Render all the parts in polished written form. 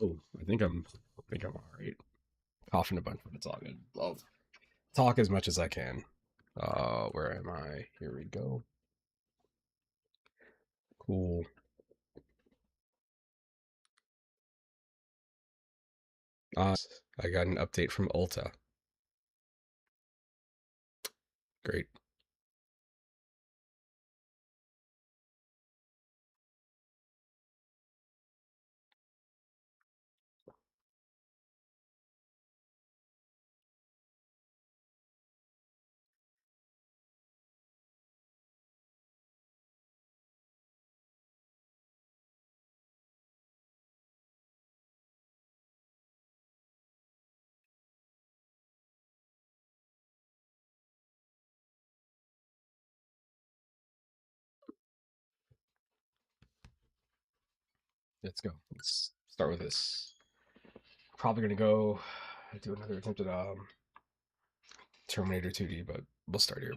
Oh, I think I'm all right. Coughing a bunch, but it's all good. I'll talk as much as I can. Where am I? Here we go. Cool. I got an update from Ulta. Great. Let's go. Let's start with this. Probably gonna go do another attempt at Terminator 2D, but we'll start here.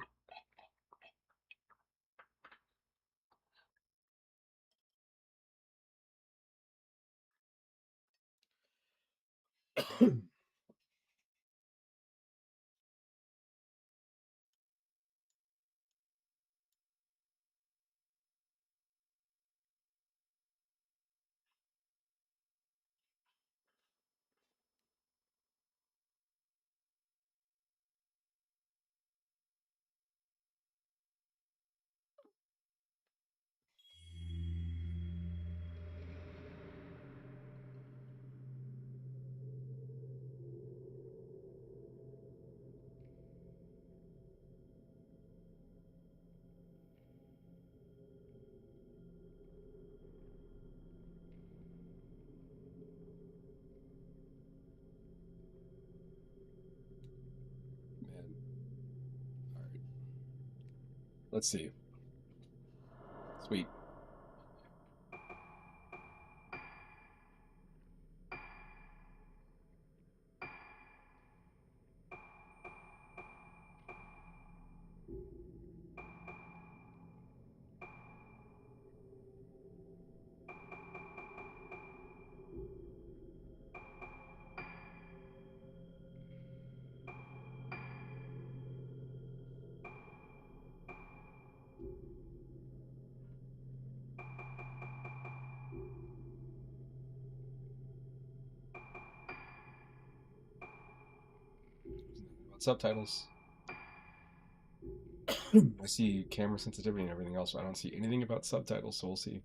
Man. All right. Let's see. Sweet. Subtitles. I see camera sensitivity and everything else, but I don't see anything about subtitles, so we'll see.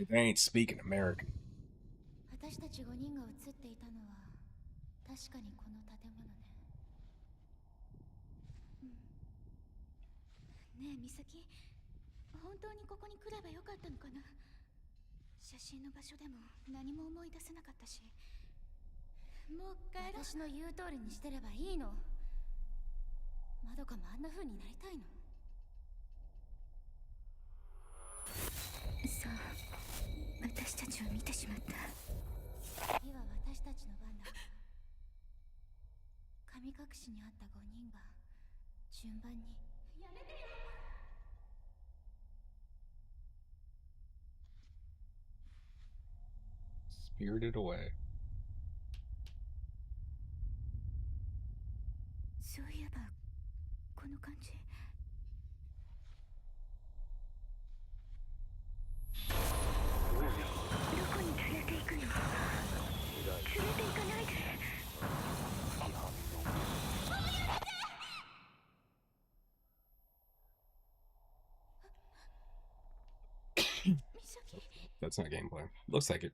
They ain't speaking American. 私たち5人が映っていたのは確かにこの建物ね。ねえ美咲、本当にここに来ればよかったのかな。写真の場所でも何も思い出せなかったし。もう帰ろう。私の言う通りにしてればいいの。まどかもあんな風になりたいの。さあ、私たちを見てしまった。次は私たちの番だ。神隠しにあった5人が順番に。やめてよ。Spirited Away. そういえばこの感じ。どこに連れて行くの？連れて行かないで。美咲。That's not gameplay. Looks like it.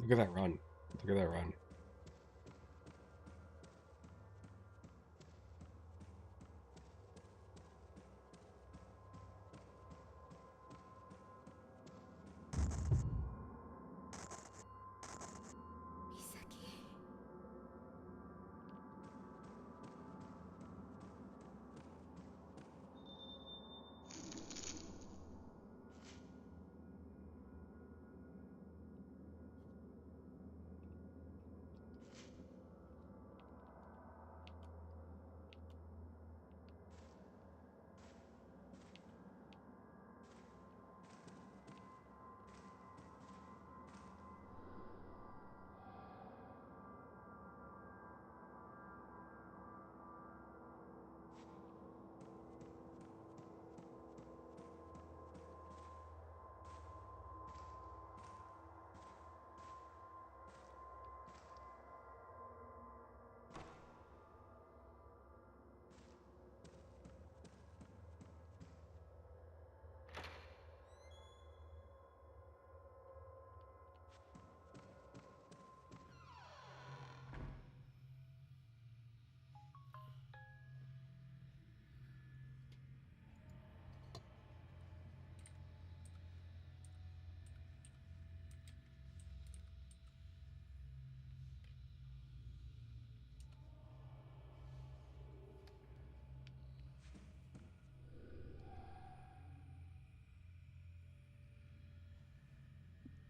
Look at that run. Look at that run. Misaki.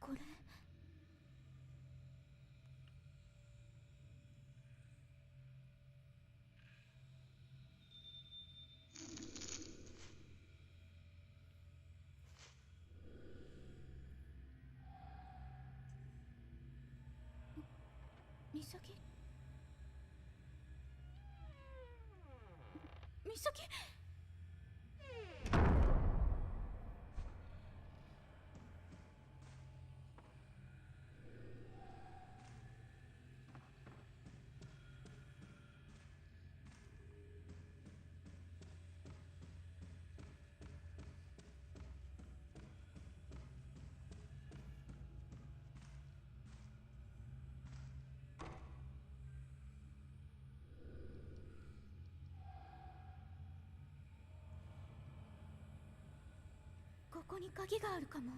Kore? Misaki? Misaki?ここに鍵があるかも。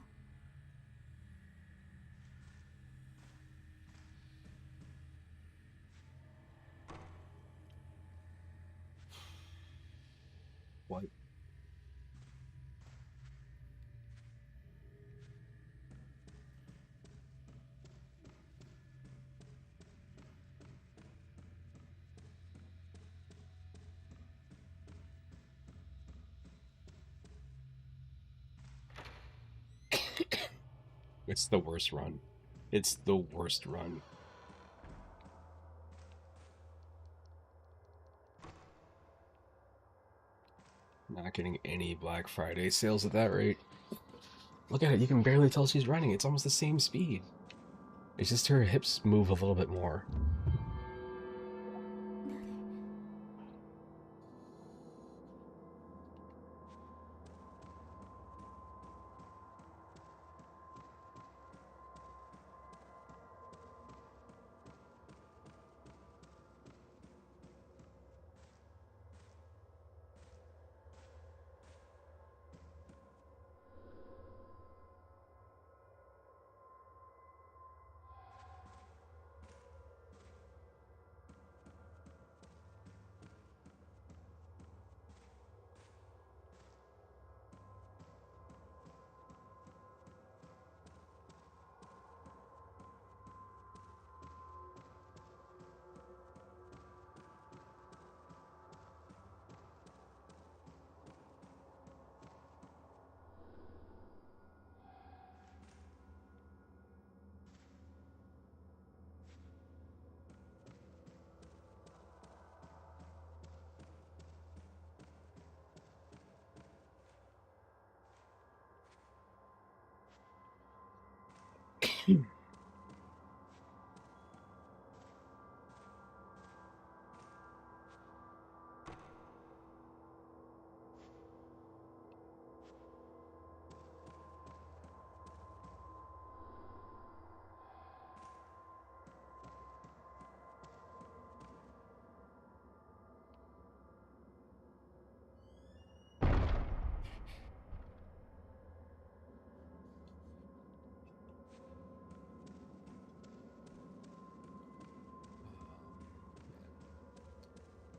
What? It's the worst run. It's the worst run. Not getting any Black Friday sales at that rate. Look at it, you can barely tell she's running. It's almost the same speed. It's just her hips move a little bit more.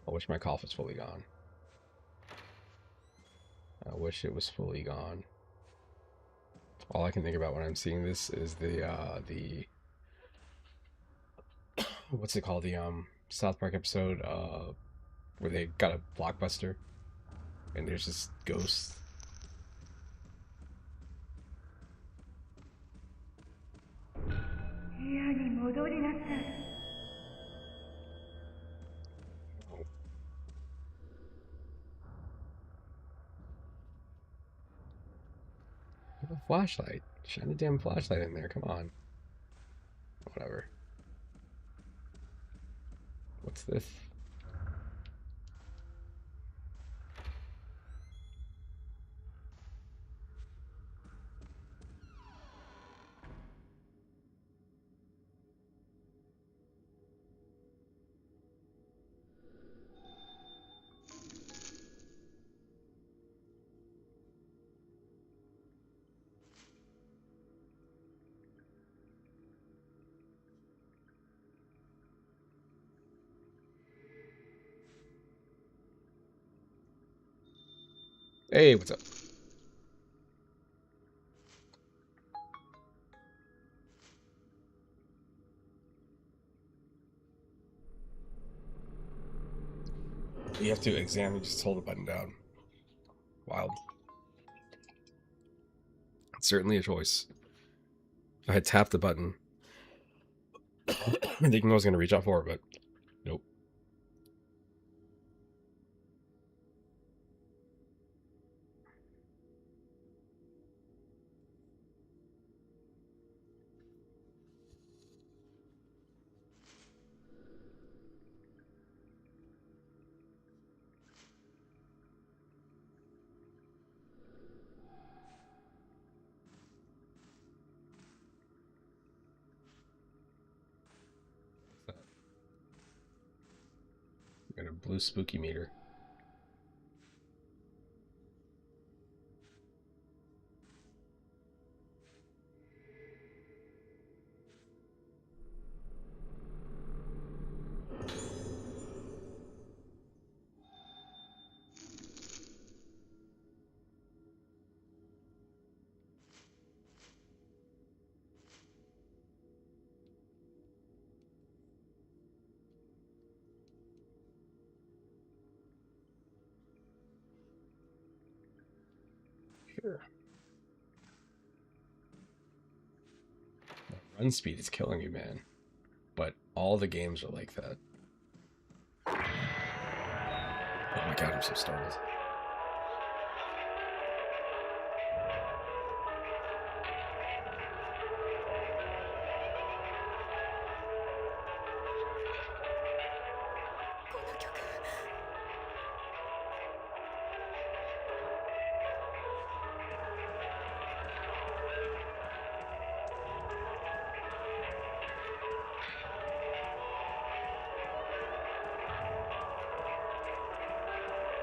I wish my cough was fully gone. I wish it was fully gone. All I can think about when I'm seeing this is the what's it called? The South Park episode where they got a blockbuster and there's just ghosts. Have a flashlight. Shine a damn flashlight in there. Come on. Whatever. What's this? Hey, what's up? You have to examine, just hold the button down. Wild. It's certainly a choice. If I had tapped the button, I think I was going to reach out for it, but nope. Got a blue spooky meter. Sure. Run speed is killing you, man. But all the games are like that. Oh my god, I'm so startled.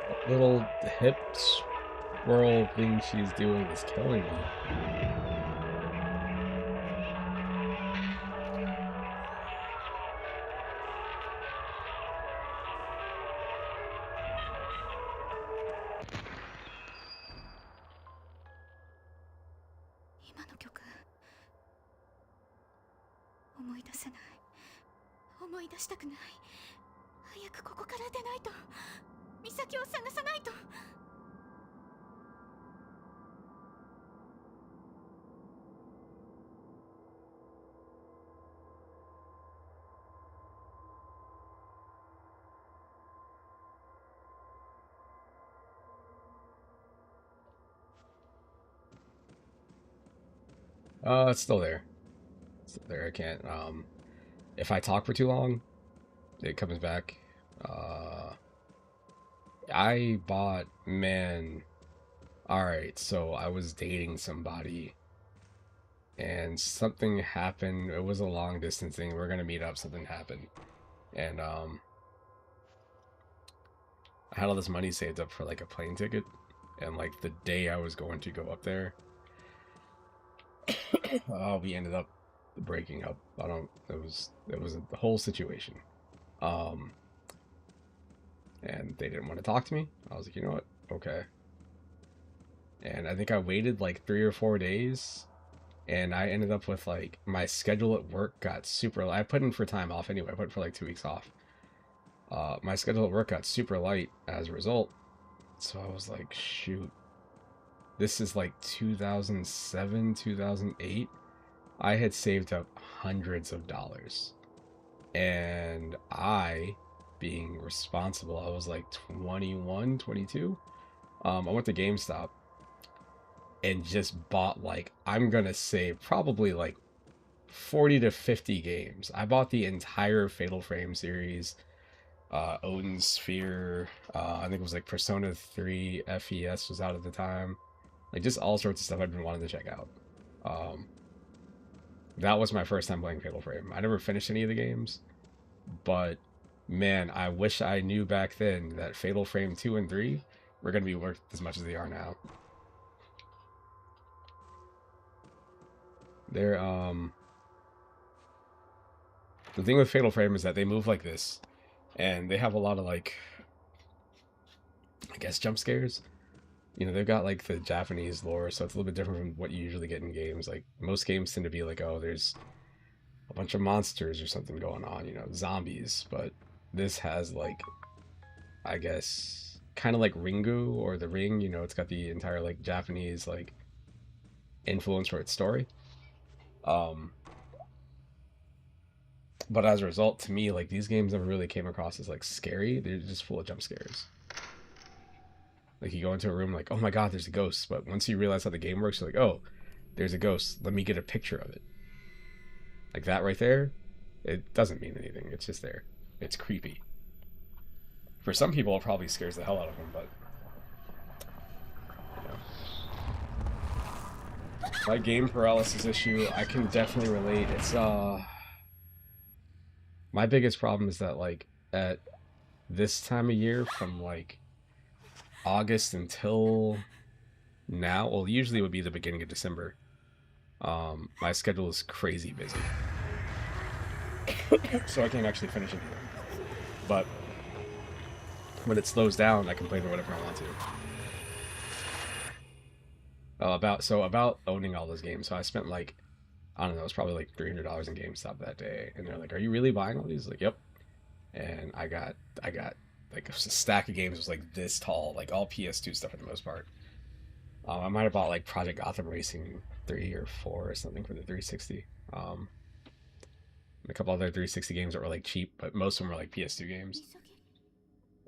That little hip swirl thing she's doing is killing me. It's still there. there. I can't. If I talk for too long, it comes back. I bought, man. Alright, so I was dating somebody and something happened. It was a long distance thing. We are gonna meet up, something happened. And I had all this money saved up for like a plane ticket, and like the day I was going to go up there, we ended up breaking up. It was a whole situation. And they didn't want to talk to me. I was like, you know what? Okay. And I think I waited like 3 or 4 days, and I ended up with like my schedule at work got super. I put in for time off anyway. I put in for like 2 weeks off. My schedule at work got super light as a result. So I was like, shoot. This is like 2007, 2008. I had saved up hundreds of dollars. And I, being responsible, I was like 21, 22. I went to GameStop and just bought like, I'm gonna save probably like 40 to 50 games. I bought the entire Fatal Frame series, Odin's Sphere, I think it was like Persona 3 FES was out at the time. Like just all sorts of stuff I've been wanting to check out. That was my first time playing Fatal Frame. I never finished any of the games, but man, I wish I knew back then that Fatal Frame 2 and 3 were going to be worth as much as they are now. They're, the thing with Fatal Frame is that they move like this, and they have a lot of, like, I guess, jump scares. You know, they've got, like, the Japanese lore, so it's a little bit different from what you usually get in games. Like, most games tend to be like, oh, there's a bunch of monsters or something going on, you know, zombies. But this has, like, I guess, kind of like Ringu or The Ring, you know, it's got the entire, like, Japanese, like, influence for its story. But as a result, to me, like, these games never really came across as, like, scary. They're just full of jump scares. Like, you go into a room like, oh my god, there's a ghost. But once you realize how the game works, you're like, oh, there's a ghost. Let me get a picture of it. Like, that right there, it doesn't mean anything. It's just there. It's creepy. For some people, it probably scares the hell out of them, but... You know. My game paralysis issue, I can definitely relate. It's, my biggest problem is that, like, at this time of year, from, like, August until now, well, usually it would be the beginning of December, my schedule is crazy busy. So I can't actually finish anything. But when it slows down, I can play for whatever I want to. About owning all those games. So I spent like, I don't know, it was probably like $300 in GameStop that day. And they're like, are you really buying all these? Like, yep. And I got like a stack of games. It was like this tall, like all PS2 stuff for the most part. I might have bought like Project Gotham Racing 3 or 4 or something for the 360. And a couple other 360 games that were like cheap, but most of them were like PS2 games.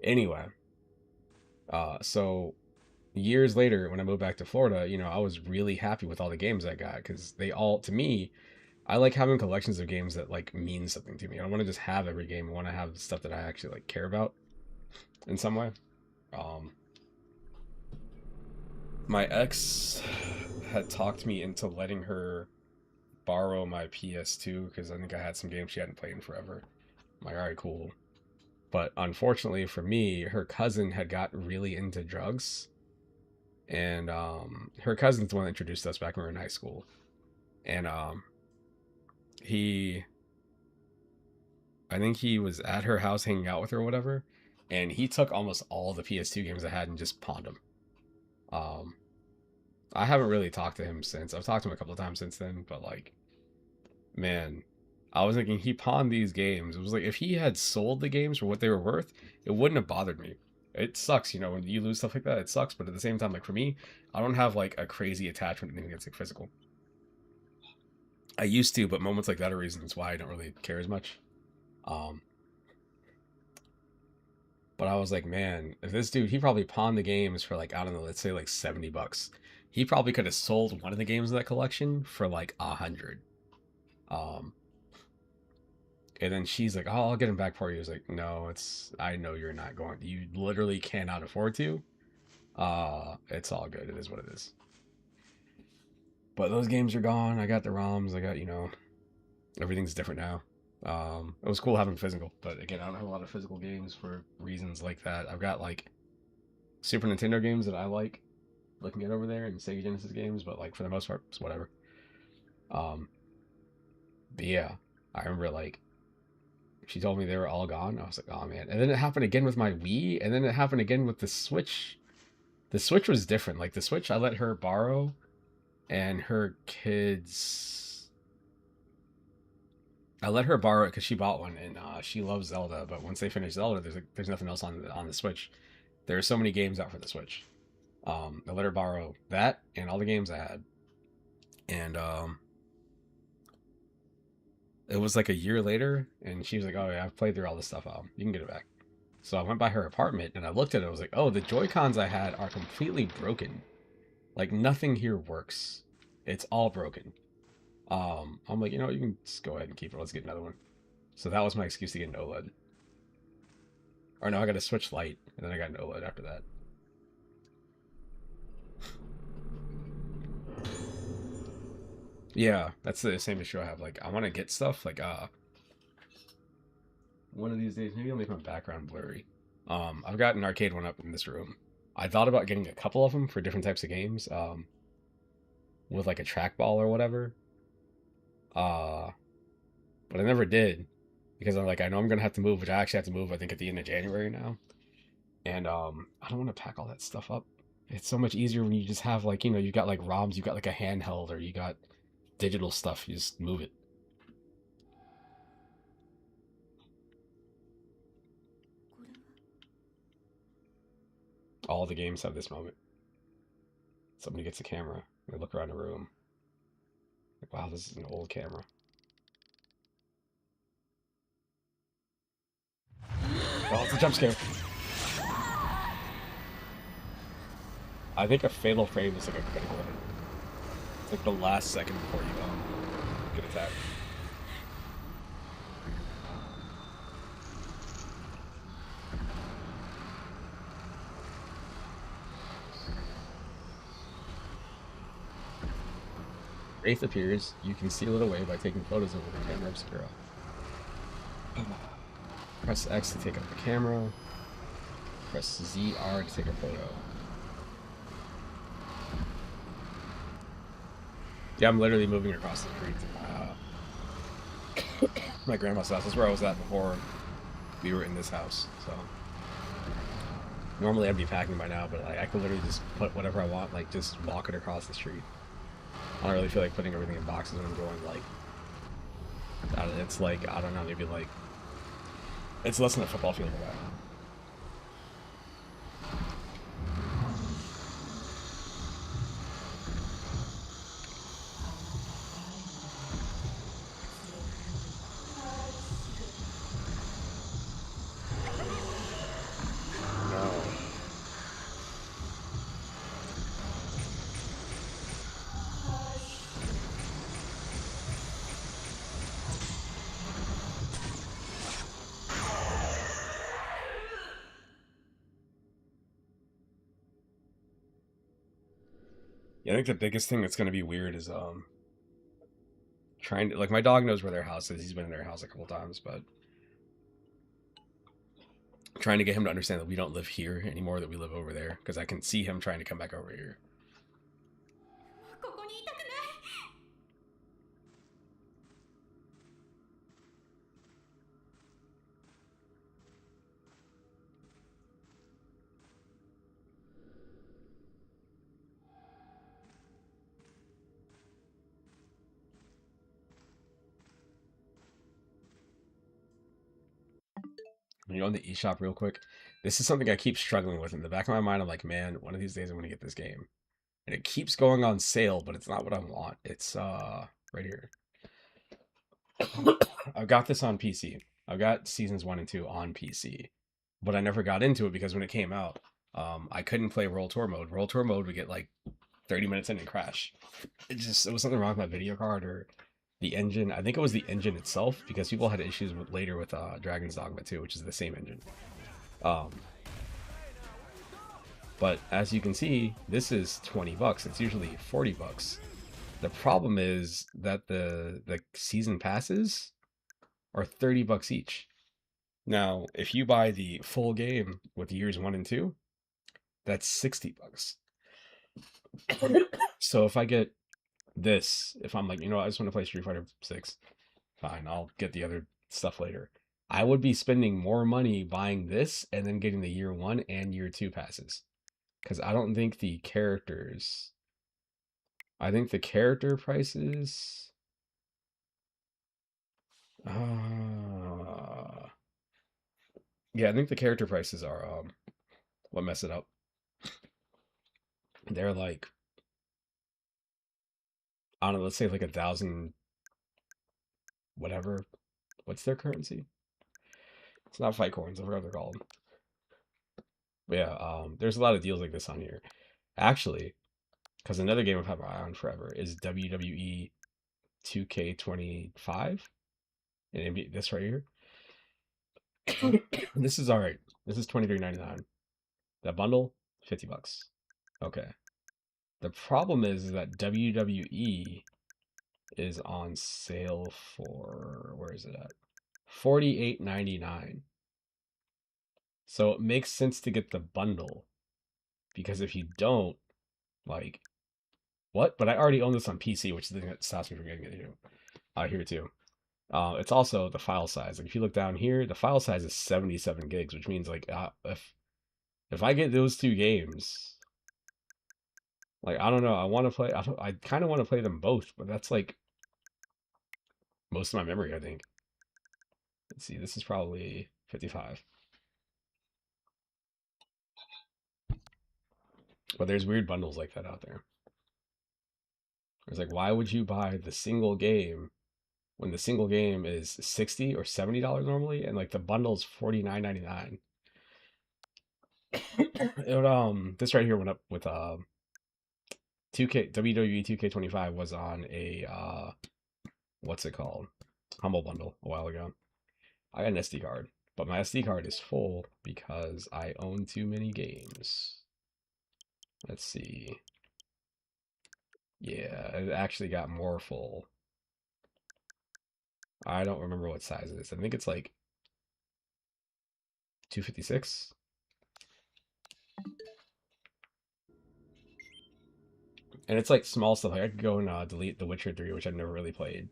Anyway, so years later, when I moved back to Florida, you know, I was really happy with all the games I got, because they all, to me, I like having collections of games that like mean something to me. I don't want to just have every game. I want to have stuff that I actually like care about in some way. My ex had talked me into letting her borrow my PS2 because I think I had some games she hadn't played in forever. I'm like, all right, cool. But unfortunately for me, her cousin had got really into drugs. And her cousin's the one that introduced us back when we were in high school. And I think he was at her house hanging out with her or whatever. And he took almost all the PS2 games I had and just pawned them. I haven't really talked to him since. I've talked to him a couple of times since then. But like, man, I was thinking he pawned these games. It was like, if he had sold the games for what they were worth, it wouldn't have bothered me. It sucks, you know, when you lose stuff like that, it sucks. But at the same time, like for me, I don't have like a crazy attachment to anything that's like physical. I used to, but moments like that are reasons why I don't really care as much. But I was like, man, if this dude, he probably pawned the games for like, I don't know, let's say like $70. He probably could have sold one of the games in that collection for like 100. Um, and then she's like, "Oh, I'll get him back for you." I was like, "No, I know you're not going. You literally cannot afford to. It's all good. It is what it is." But those games are gone. I got the ROMs. I got, everything's different now. It was cool having physical, but again, I don't have a lot of physical games for reasons like that. I've got like Super Nintendo games that I like looking at over there, and Sega Genesis games, but like for the most part, it's whatever. Um, but yeah, I remember like she told me they were all gone. I was like, oh man. And then it happened again with my Wii, and then it happened again with the Switch. The Switch was different. Like the Switch, I let her borrow, and her kids. I let her borrow it because she bought one, and she loves Zelda. But once they finish Zelda, there's nothing else on the Switch. There are so many games out for the Switch. I let her borrow that and all the games I had, and it was like a year later, and she was like, "Oh yeah, I've played through all this stuff. You can get it back." So I went by her apartment and I looked at it. I was like, "Oh, the Joy Cons I had are completely broken. Like nothing here works. It's all broken." I'm like, you can just go ahead and keep it. Let's get another one. So that was my excuse to get an OLED. Or no, I got a Switch Lite, and then I got an OLED after that. Yeah, that's the same issue I have. Like, I want to get stuff. Like, one of these days, maybe I'll make my background blurry. I've got an arcade one up in this room. I thought about getting a couple of them for different types of games, with like a trackball or whatever. Uh, but I never did because I'm like, I know I'm gonna have to move, which I actually have to move. I think at the end of January now, and I don't want to pack all that stuff up. It's so much easier when you just have like, you got like ROMs, you got like a handheld, or you got digital stuff. You just move it. All the games have this moment. Somebody gets a camera. They look around the room. Like, wow, this is an old camera. Oh, it's a jump scare. I think a fatal frame is like a critical hit. It's like the last second before you get attacked. Wraith appears. You can seal it away by taking photos of it with the camera obscura. Press X to take up the camera. Press ZR to take a photo. Yeah, I'm literally moving across the street to my grandma's house. That's where I was at before we were in this house. So normally I'd be packing by now, but I could literally just put whatever I want, like just walk it across the street. I don't really feel like putting everything in boxes when I'm going like. It's like, I don't know, maybe like. It's less than a football field away. Yeah, I think the biggest thing that's going to be weird is trying to, like, my dog knows where their house is. He's been in their house a couple times, but trying to get him to understand that we don't live here anymore, that we live over there, because I can see him trying to come back over here. When you go in the eShop real quick, this is something I keep struggling with. In the back of my mind, I'm like, man, one of these days I'm going to get this game. And it keeps going on sale, but it's not what I want. It's right here. I've got this on PC. I've got seasons 1 and 2 on PC, but I never got into it because when it came out, I couldn't play World Tour mode. World Tour mode would get like 30 minutes in and crash. It was something wrong with my video card, or the engine. I think it was the engine itself because people had issues with later with Dragon's Dogma 2, which is the same engine. Um, but as you can see, this is 20 bucks. It's usually 40 bucks. The problem is that the season passes are 30 bucks each. Now, if you buy the full game with years 1 and 2, that's 60 bucks. So if I get this, if I'm like, I just want to play Street Fighter 6, fine, I'll get the other stuff later. I would be spending more money buying this and then getting the year 1 and year 2 passes. Because I don't think the characters. I think the character prices. Yeah, I think the character prices are what mess it up. They're like, I don't know, let's say like 1,000 whatever. What's their currency? It's not fight coins, I forgot what they're called. But yeah, there's a lot of deals like this on here. Actually, because another game I've had my eye on forever is WWE 2K25. And this right here. This is all right. This is $23.99. That bundle, 50 bucks. Okay. The problem is that WWE is on sale for, where is it at? $48.99. So it makes sense to get the bundle because if you don't, like, what? But I already own this on PC, which is the thing that stops me from getting it here too. It's also the file size. Like if you look down here, the file size is 77 gigs, which means like if I get those two games, like I don't know, I want to play. I kind of want to play them both, but that's like most of my memory, I think. Let's see, this is probably 55. But there's weird bundles like that out there. It's like, why would you buy the single game when the single game is $60 or $70 normally, and like the bundle's $49.99? This right here went up with 2K WWE 2K25 was on a what's it called? Humble Bundle a while ago. I got an SD card, but my SD card is full because I own too many games. Let's see. Yeah, it actually got more full. I don't remember what size it is. I think it's like 256. And it's like small stuff. Like I could go and delete The Witcher 3, which I've never really played,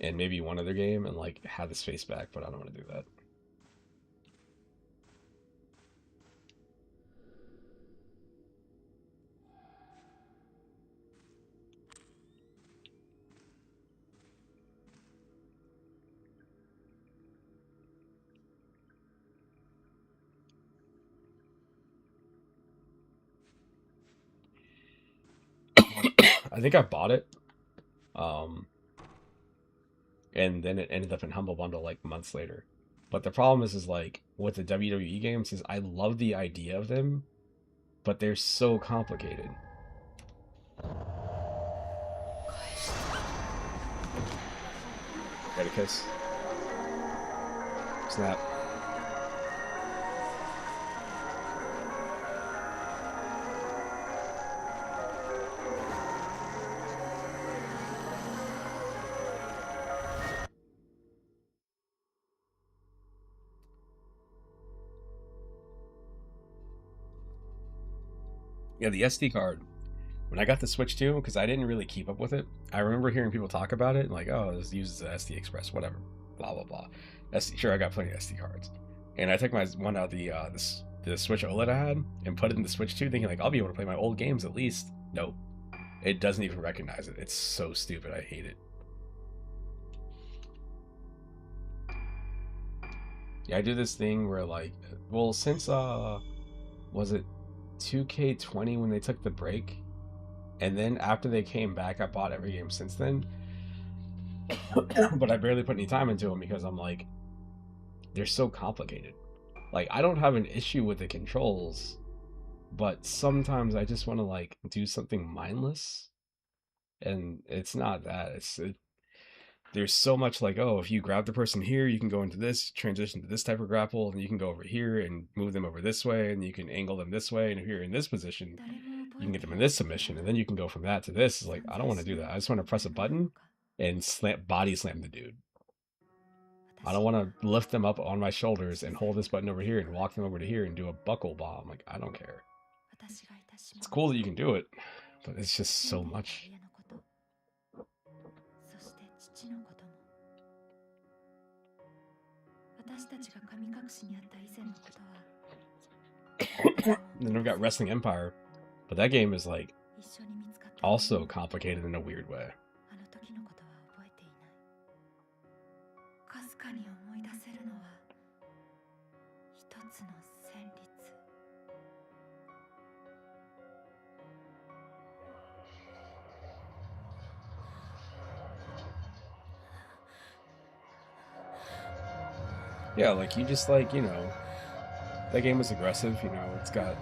and maybe one other game, and like have the space back, but I don't want to do that. I think I bought it, um, and then it ended up in Humble Bundle like months later. But the problem is like with the WWE games is I love the idea of them, but they're so complicated. Got a kiss. Snap. Yeah, the SD card. When I got the Switch 2, because I didn't really keep up with it, I remember hearing people talk about it, like, oh, this uses the SD Express, whatever, blah blah blah. Sure, I got plenty of SD cards, and I took my one out of the Switch OLED I had and put it in the Switch 2, thinking like I'll be able to play my old games at least. Nope, it doesn't even recognize it. It's so stupid. I hate it. Yeah, I do this thing where like, well, since was it 2K20 when they took the break? And then after they came back, I bought every game since then. But I barely put any time into them because I'm like, they're so complicated. Like, I don't have an issue with the controls, but sometimes I just want to like do something mindless, and it's not that. there's so much like, oh, if you grab the person here, you can go into this, transition to this type of grapple, and you can go over here and move them over this way, and you can angle them this way, and if you're in this position, you can get them in this submission, and then you can go from that to this. It's like, I don't want to do that. I just want to press a button and body slam the dude. I don't want to lift them up on my shoulders and hold this button over here and walk them over to here and do a buckle bomb. Like, I don't care. It's cool that you can do it, but it's just so much. Then I've got Wrestling Empire, but that game is like also complicated in a weird way. Yeah, like you just like, that game was aggressive, it's got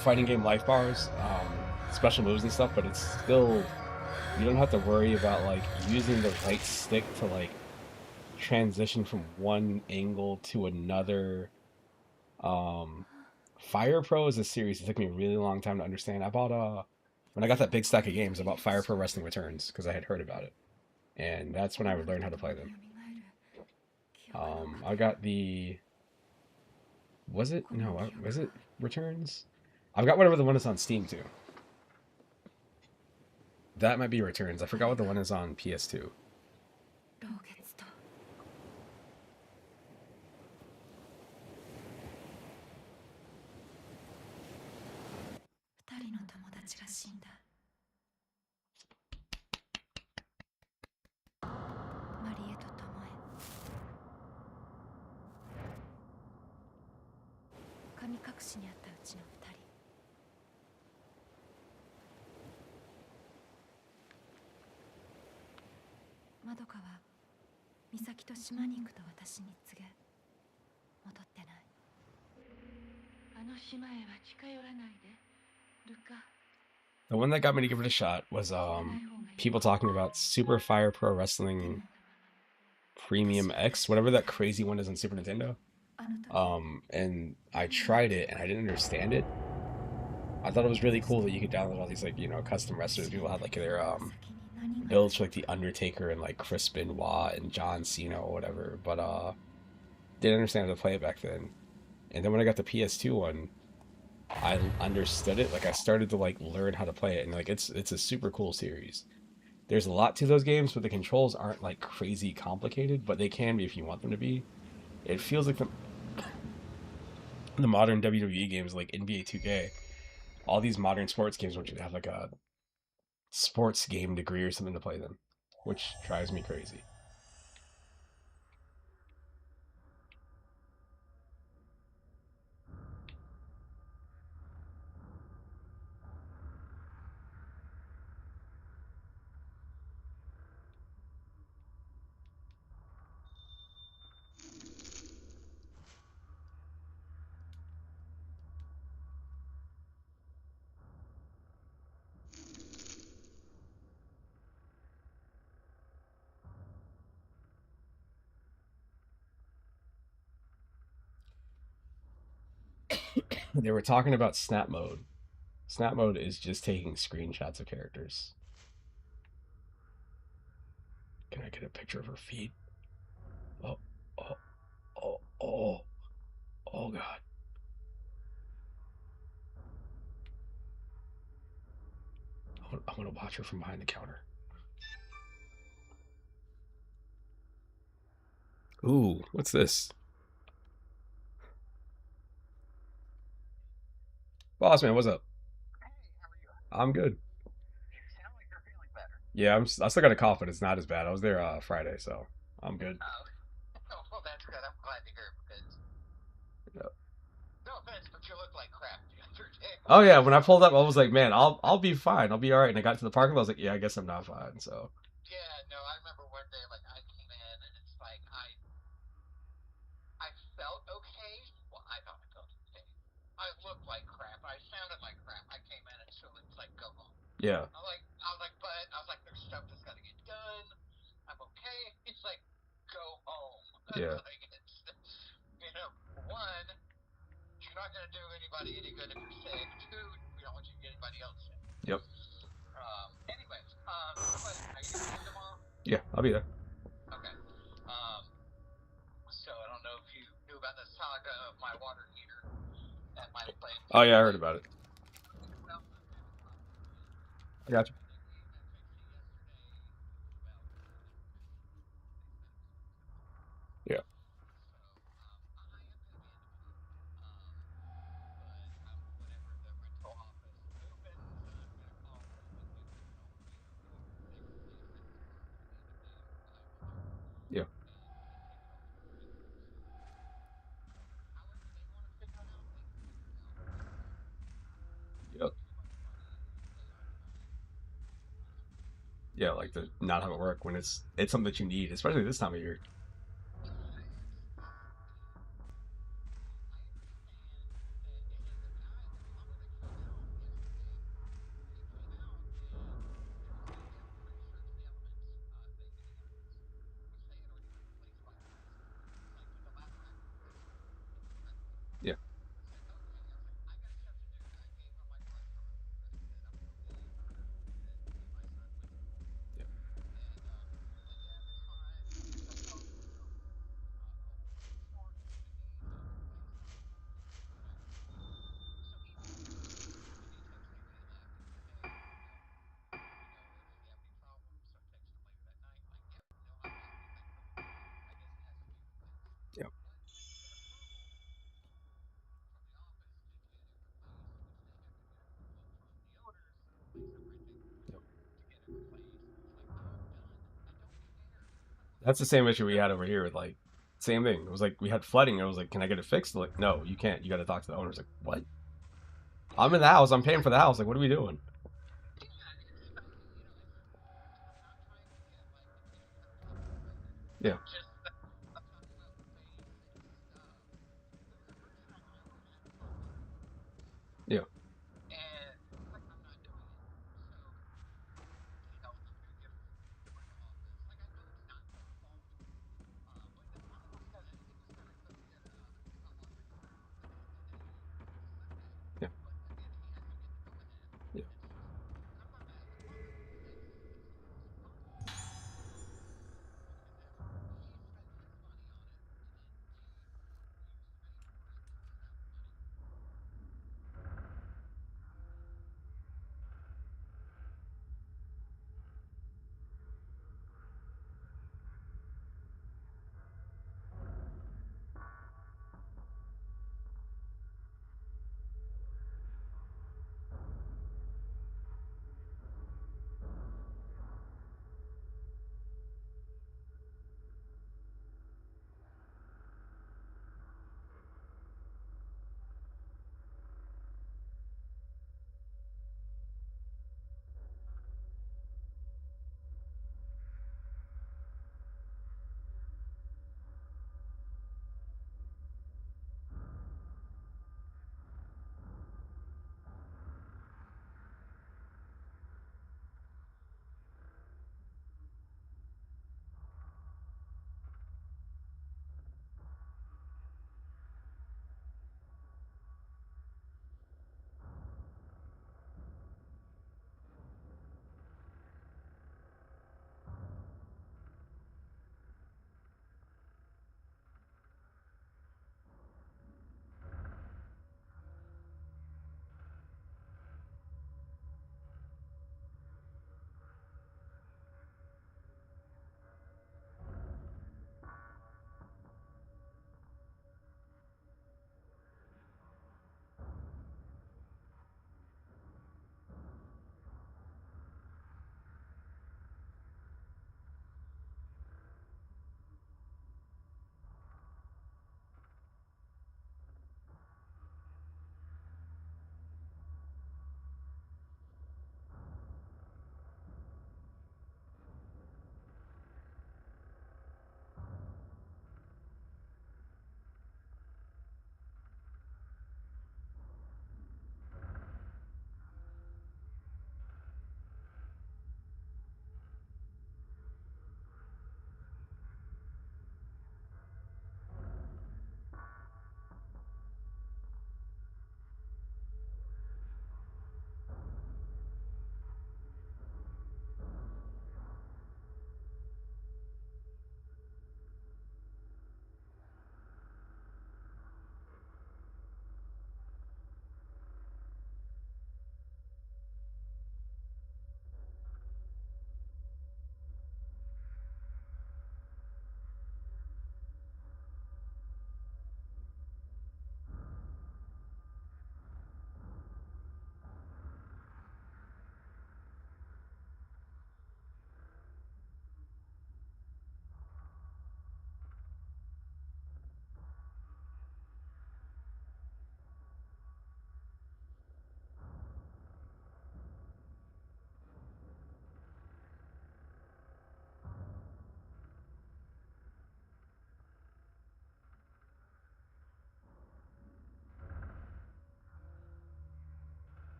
fighting game life bars, special moves and stuff, but it's still, you don't have to worry about like using the right stick to like transition from one angle to another. Fire Pro is a series that took me a really long time to understand. I bought when I got that big stack of games, I bought Fire Pro Wrestling Returns because I had heard about it, and that's when I would learn how to play them. I got was it Returns? I've got whatever the one is on Steam too. That might be Returns. I forgot what the one is on PS2. The one that got me to give it a shot was people talking about Super Fire Pro Wrestling Premium X, whatever that crazy one is on Super Nintendo. And I tried it and I didn't understand it. I thought it was really cool that you could download all these like, custom wrestlers. People had like their builds for like the Undertaker and like Chris Benoit and John Cena or whatever, but didn't understand how to play it back then. And then when I got the PS2 one, I understood it. Like I started to like learn how to play it, and like it's a super cool series. There's a lot to those games, but the controls aren't like crazy complicated, but they can be if you want them to be. It feels like the modern WWE games like NBA 2K, all these modern sports games want you to have like a sports game degree or something to play them, which drives me crazy. They were talking about snap mode. Snap mode is just taking screenshots of characters. Can I get a picture of her feet? Oh, oh, oh, oh, oh, God. I want to watch her from behind the counter. Ooh, what's this? Boss man, what's up? I'm good. Yeah, I still got a cough, but it's not as bad. I was there Friday, so I'm good. Yeah. Oh yeah, when I pulled up, I was like, man, I'll be fine. I'll be all right. And I got to the parking lot, I was like, yeah, I guess I'm not fine. So yeah. anybody any good if you're sick. Two, we don't want you to get anybody else sick. Yep. Anyways, but are you gonna be there tomorrow? Yeah, I'll be there. Okay. So I don't know if you knew about the saga of my water heater at my place. Oh yeah, I heard about it. Well, I got you. Yeah. Yeah. Yep. Yeah, like to not have it work when it's something that you need, especially this time of year. Yeah. Yeah. Yeah. Yep. That's the same issue we had over here with like same thing. It was like we had flooding. I was like, "Can I get it fixed?" They're like, "No, you can't. You got to talk to the owner." I was like, "What? I'm in the house. I'm paying for the house. Like, what are we doing?" Yeah. Yeah. Yeah. Yeah.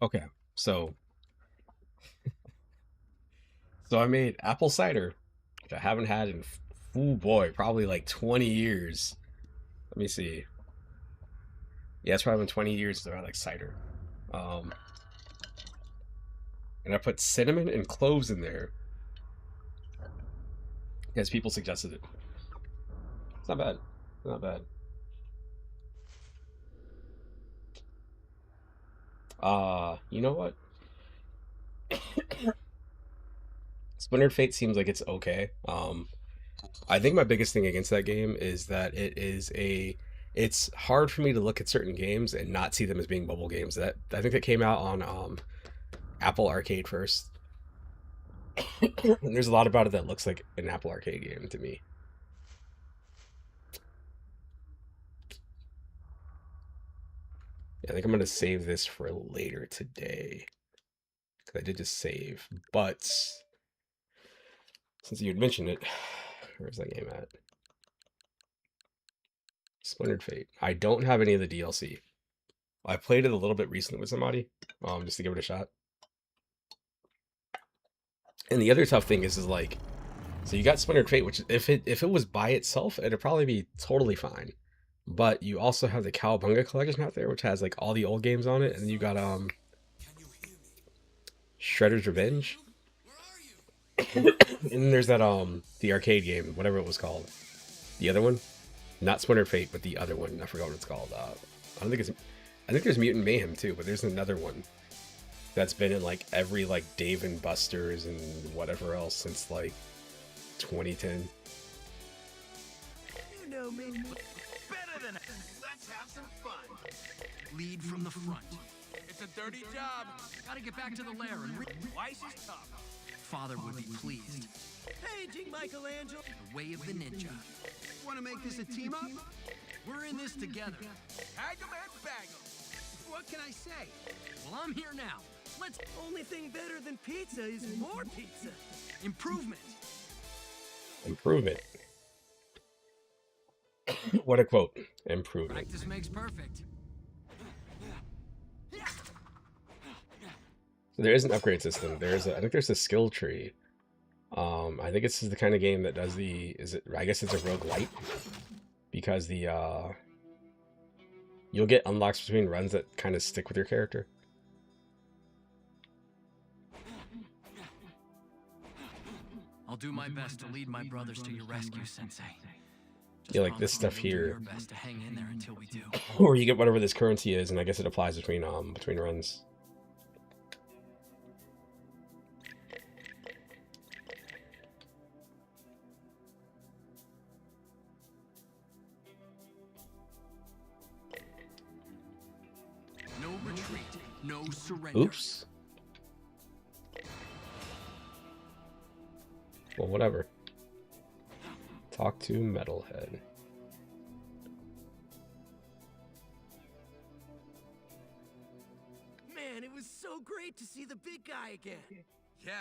Okay, so I made apple cider, which I haven't had in oh boy, probably like 20 years. Let me see. Yeah, it's probably been 20 years since I like cider. Um, and I put cinnamon and cloves in there because people suggested it. It's not bad. Not bad. You know what? Splintered Fate seems like it's okay. I think my biggest thing against that game is that it's hard for me to look at certain games and not see them as being mobile games. That I think that came out on Apple Arcade first. And there's a lot about it that looks like an Apple Arcade game to me. Yeah, I think I'm gonna save this for later today because I did just save. But since you had mentioned it, where's that game at? Splintered Fate. I don't have any of the DLC. I played it a little bit recently with somebody, just to give it a shot. And the other tough thing is like, so you got Splintered Fate, which if it was by itself, it'd probably be totally fine. But you also have the Cowabunga collection out there, which has like all the old games on it, and then you got Shredder's Revenge. And then there's that the arcade game, whatever it was called. The other one, not Splintered Fate, but the other one. I forgot what it's called. I don't think it's. I think there's Mutant Mayhem too, but there's another one that's been in like every like Dave and Buster's and whatever else since like 2010. You know me better than let's have some fun. Lead from the front. It's a dirty job. Gotta get back to the lair and twice as tough. Father would be pleased. Paging Michelangelo. The way of the ninja. Want to make this a team up? We're in this together. Tag 'em and bag 'em. What can I say? Well, I'm here now. Let's. Only thing better than pizza is more pizza. Improvement. Improvement. What a quote. Improvement. Practice makes perfect. So there is an upgrade system. I think there's a skill tree. I think this is the kind of game that does I guess it's a roguelite. Because you'll get unlocks between runs that kind of stick with your character. I'll do my best to lead my brothers to your rescue, Sensei. Yeah, like this stuff here, Your best to hang in there until we do. or you get whatever this currency is, and I guess it applies between runs. No retreat, no surrender. Oops. Well, whatever. Talk to Metalhead. Man, it was so great to see the big guy again. Yeah,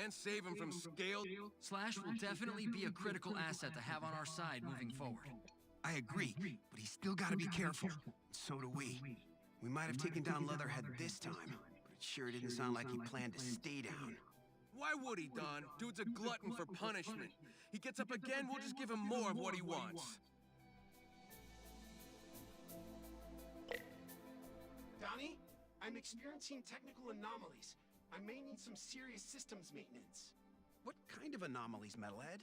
and save him from scale. Slash will definitely be a critical asset to have on our side moving forward. I agree, but he's still got to be careful. So do we. We might have taken down Leatherhead this time, but it sure didn't sound like he planned to stay down. Why would he, Don? Dude's a glutton for punishment. He gets up again, we'll just give him more of what he wants. Donnie, I'm experiencing technical anomalies. I may need some serious systems maintenance. What kind of anomalies, Metalhead?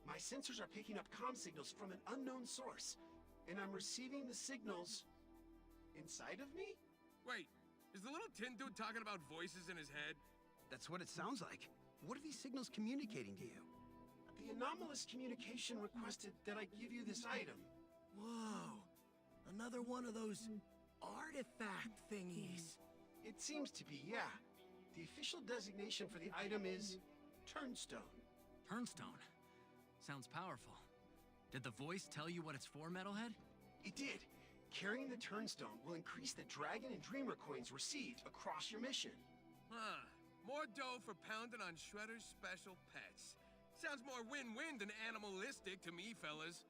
My sensors are picking up comm signals from an unknown source, and I'm receiving the signals inside of me? Wait, is the little tin dude talking about voices in his head? That's what it sounds like. What are these signals communicating to you? The anomalous communication requested that I give you this item. Whoa, another one of those artifact thingies. It seems to be, yeah. The official designation for the item is Turnstone. Turnstone. Sounds powerful. Did the voice tell you what it's for, Metalhead? It did. Carrying the Turnstone will increase the Dragon and Dreamer coins received across your mission. Huh. More dough for pounding on Shredder's special pets. Sounds more win-win than animalistic to me, fellas.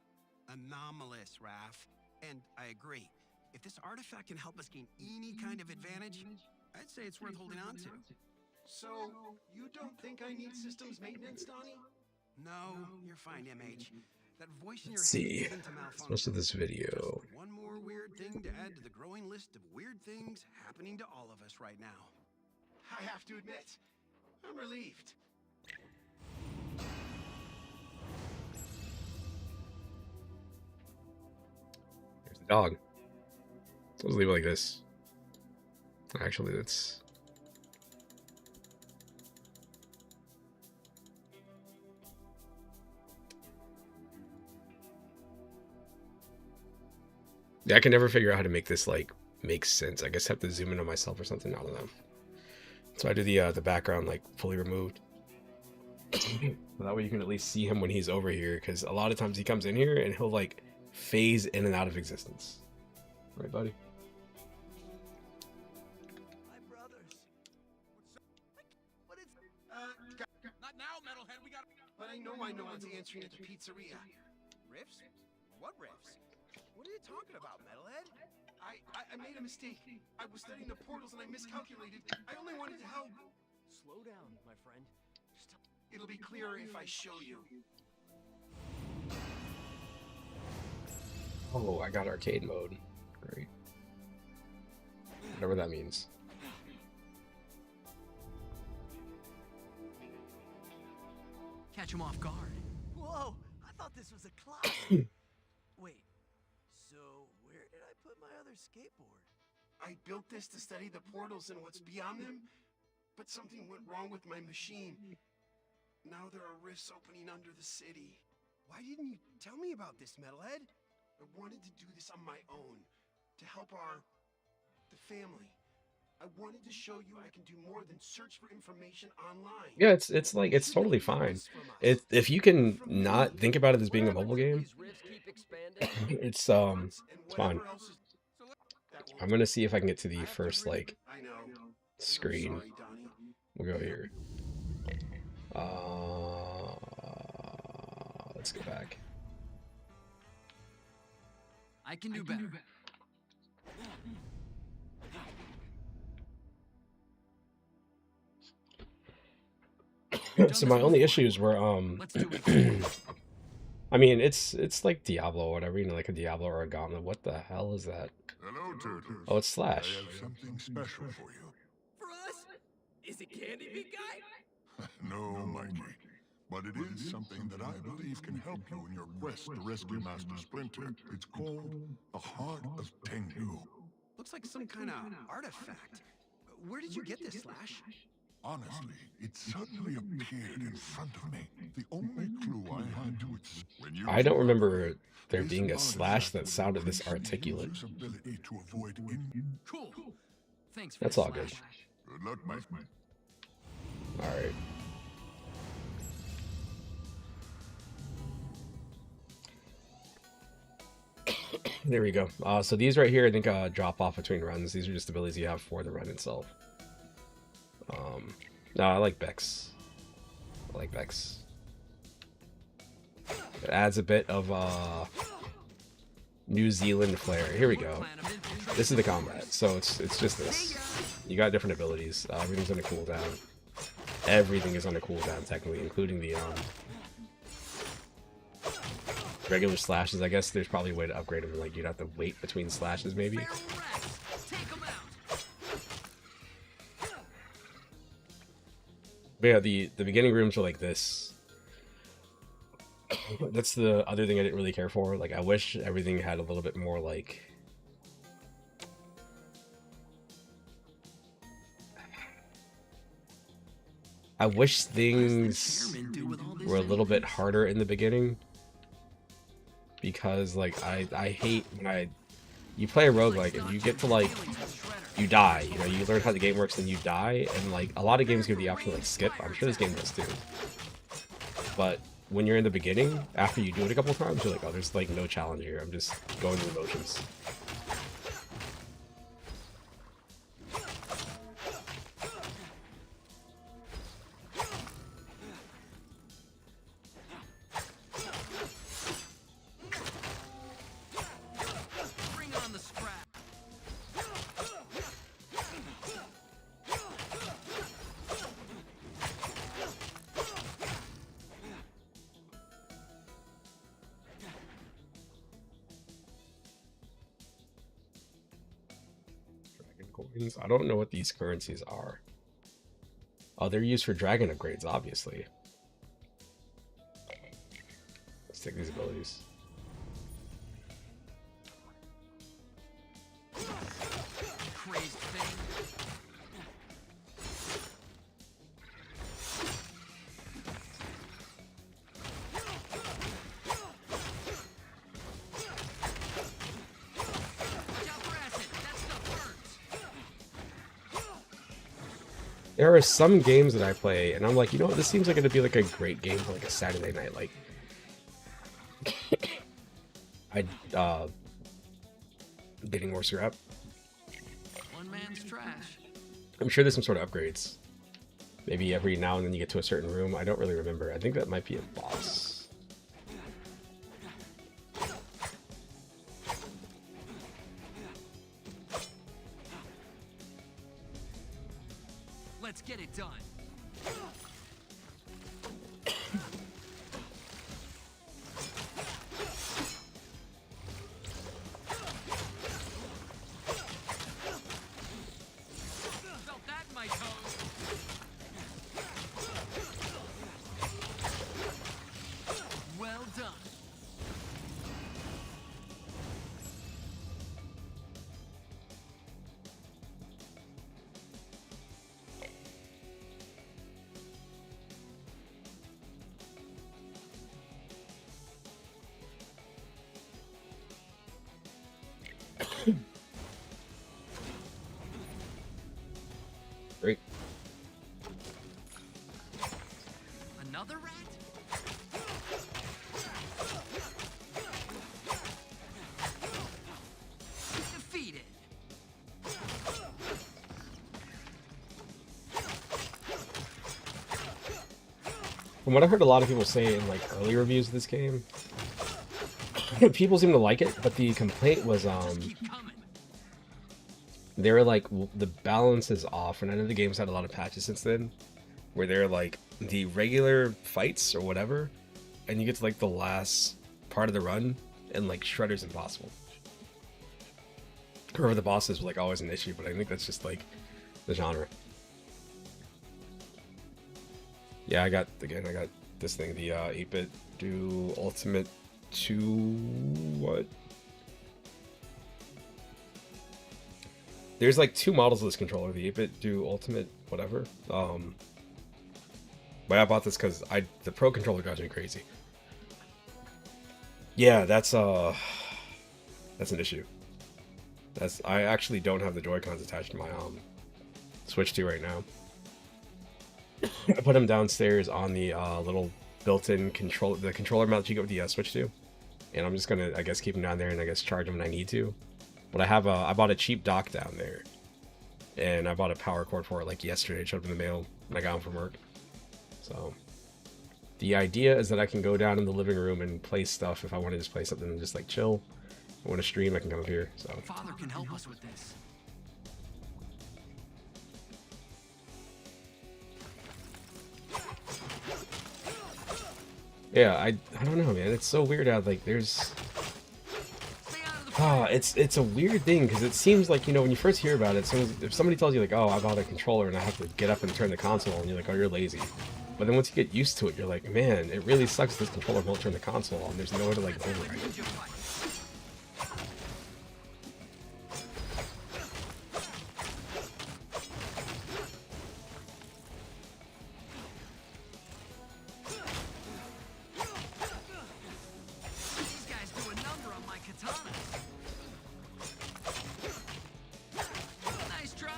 Anomalous, Raph. And I agree. If this artifact can help us gain any kind of advantage, I'd say it's worth holding on to. So, you don't think I need systems maintenance, Donnie? No, you're fine, MH. That voice in your Let's head see. isn't to malfunction. Most of this video. Just one more weird thing to add to the growing list of weird things happening to all of us right now. I have to admit, I'm relieved. There's the dog. Let's leave it like this. Actually, that's... Yeah, I can never figure out how to make this, like, make sense. I guess I have to zoom in on myself or something. I don't know. So I do the background, like, fully removed. That way you can at least see him when he's over here, because a lot of times he comes in here and he'll, like, phase in and out of existence. Right, buddy? My brothers. What is... Not now, metalhead. We got. But I know no one's answering at the pizzeria. Riffs? What riffs? What are you talking about, Metalhead? I made a mistake. I was studying the portals and I miscalculated. I only wanted to help. Slow down, my friend. It'll be clearer if I show you. Oh, I got arcade mode. Great. Whatever that means. Catch him off guard. Whoa! I thought this was a class. Wait. So where did I put my other skateboard? I built this to study the portals and what's beyond them, but something went wrong with my machine. Now there are rifts opening under the city. Why didn't you tell me about this, Metalhead? I wanted to do this on my own, to help the family. I wanted to show you I can do more than search for information online. Yeah, it's like, it's totally fine. If you can not think about it as being a mobile game, it's fine. I'm gonna see if I can get to the first, like, I know. screen. Sorry, Donnie. We'll go here. Let's go back. I can do better. So my only issues were Let's do it. I mean, it's like Diablo or whatever, you know, like a Diablo or a Gauntlet. What the hell is that? Hello, Turtles. Oh, it's Slash. I have something special for you. For us? Is it candy, big guy? No, Mikey. But it is something that I believe can help you in your quest to rescue Master Splinter. It's called the Heart of Tengu. Looks like some kind of artifact. Where did you get this, Slash? Honestly, it suddenly appeared in front of me. The only clue I had to its... I don't remember there being a Slash that sounded this articulate. Cool. Thanks for That's the all good. Slash. Good luck, Mike. Alright. There we go. So these right here, I think, drop off between runs. These are just abilities you have for the run itself. No, I like Bex. I like Bex. It adds a bit of New Zealand flair. Here we go. This is the combat. So it's just this. You got different abilities. Everything's on a cooldown. Everything is on a cooldown, technically, including the regular slashes. I guess there's probably a way to upgrade them. Like, you'd have to wait between slashes, maybe. But yeah, the beginning rooms are like this. That's the other thing I didn't really care for. Like, I wish everything had a little bit more, like... I wish things were a little bit harder in the beginning. Because, like, I hate when you play a roguelike and you get to, like, you die, you know, you learn how the game works and you die, and, like, a lot of games give the option to, like, skip. I'm sure this game does too. But when you're in the beginning, after you do it a couple times, you're like, oh, there's, like, no challenge here. I'm just going through the motions. coins. I don't know what these currencies are. Oh, they're used for dragon upgrades, obviously. Let's take these abilities. Crazed thing. There are some games that I play, and I'm like, you know what, this seems like it'd be like a great game for like a Saturday night. Like, getting more scrap. One man's trash. I'm sure there's some sort of upgrades. Maybe every now and then you get to a certain room. I don't really remember. I think that might be a boss. Let's get it done. Felt that in my toes. Well done. Great. Another rat? Defeated. From what I heard a lot of people say in like early reviews of this game, people seem to like it, but the complaint was Keep coming. they were like, the balance is off, and I know the game's had a lot of patches since then, where they're like the regular fights or whatever, and you get to like the last part of the run, and like Shredder's impossible. Whoever the boss is was like always an issue, but I think that's just like the genre. Yeah, I got this thing, the 8-bit do Ultimate 2, what? There's like two models of this controller, the 8-bit do Ultimate whatever. But I bought this because the Pro controller drives me crazy. Yeah, that's an issue. I actually don't have the Joy-Cons attached to my Switch 2 right now. I put them downstairs on the little built-in controller mount that you get with the Switch 2, and I'm just gonna, I guess, keep them down there and I guess charge them when I need to. But I bought a cheap dock down there, and I bought a power cord for it like yesterday. It showed up in the mail when I got home from work. So the idea is that I can go down in the living room and play stuff if I want to just play something and just like chill. If I want to stream, I can come up here. So Father can help us with this. yeah, I don't know, man. It's so weird how like there's it's a weird thing because it seems like, you know, when you first hear about it, if somebody tells you like, oh, I bought a controller and I have to get up and turn the console, and you're like, oh, you're lazy. But then once you get used to it, you're like, man, it really sucks this controller won't turn the console on. There's nowhere to like override it. These guys do a number on my katana. Nice try.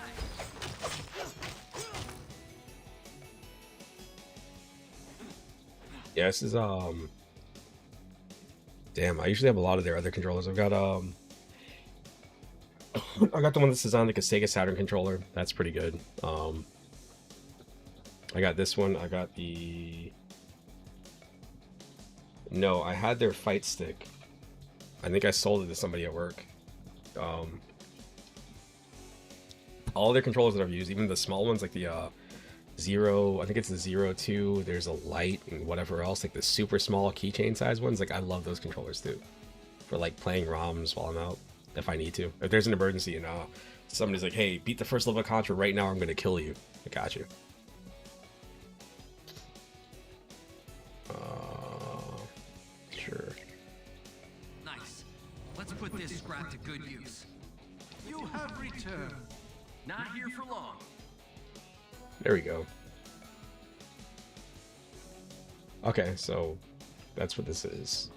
Yeah, this is damn, I usually have a lot of their other controllers. I've got I got the one that's designed like a Sega Saturn controller. That's pretty good. I got this one. I got the No, I had their fight stick. I think I sold it to somebody at work. All their controllers that I've used, even the small ones like the Zero, I think it's the 02, there's a Light and whatever else, like the super small keychain size ones, like I love those controllers too. For like playing ROMs while I'm out, if I need to. If there's an emergency and somebody's like, hey, beat the first level of Contra right now, I'm gonna kill you. I got you. Sure. Nice. Let's put this scrap to good use. You have returned. Not here for long. There we go. Okay, so that's what this is.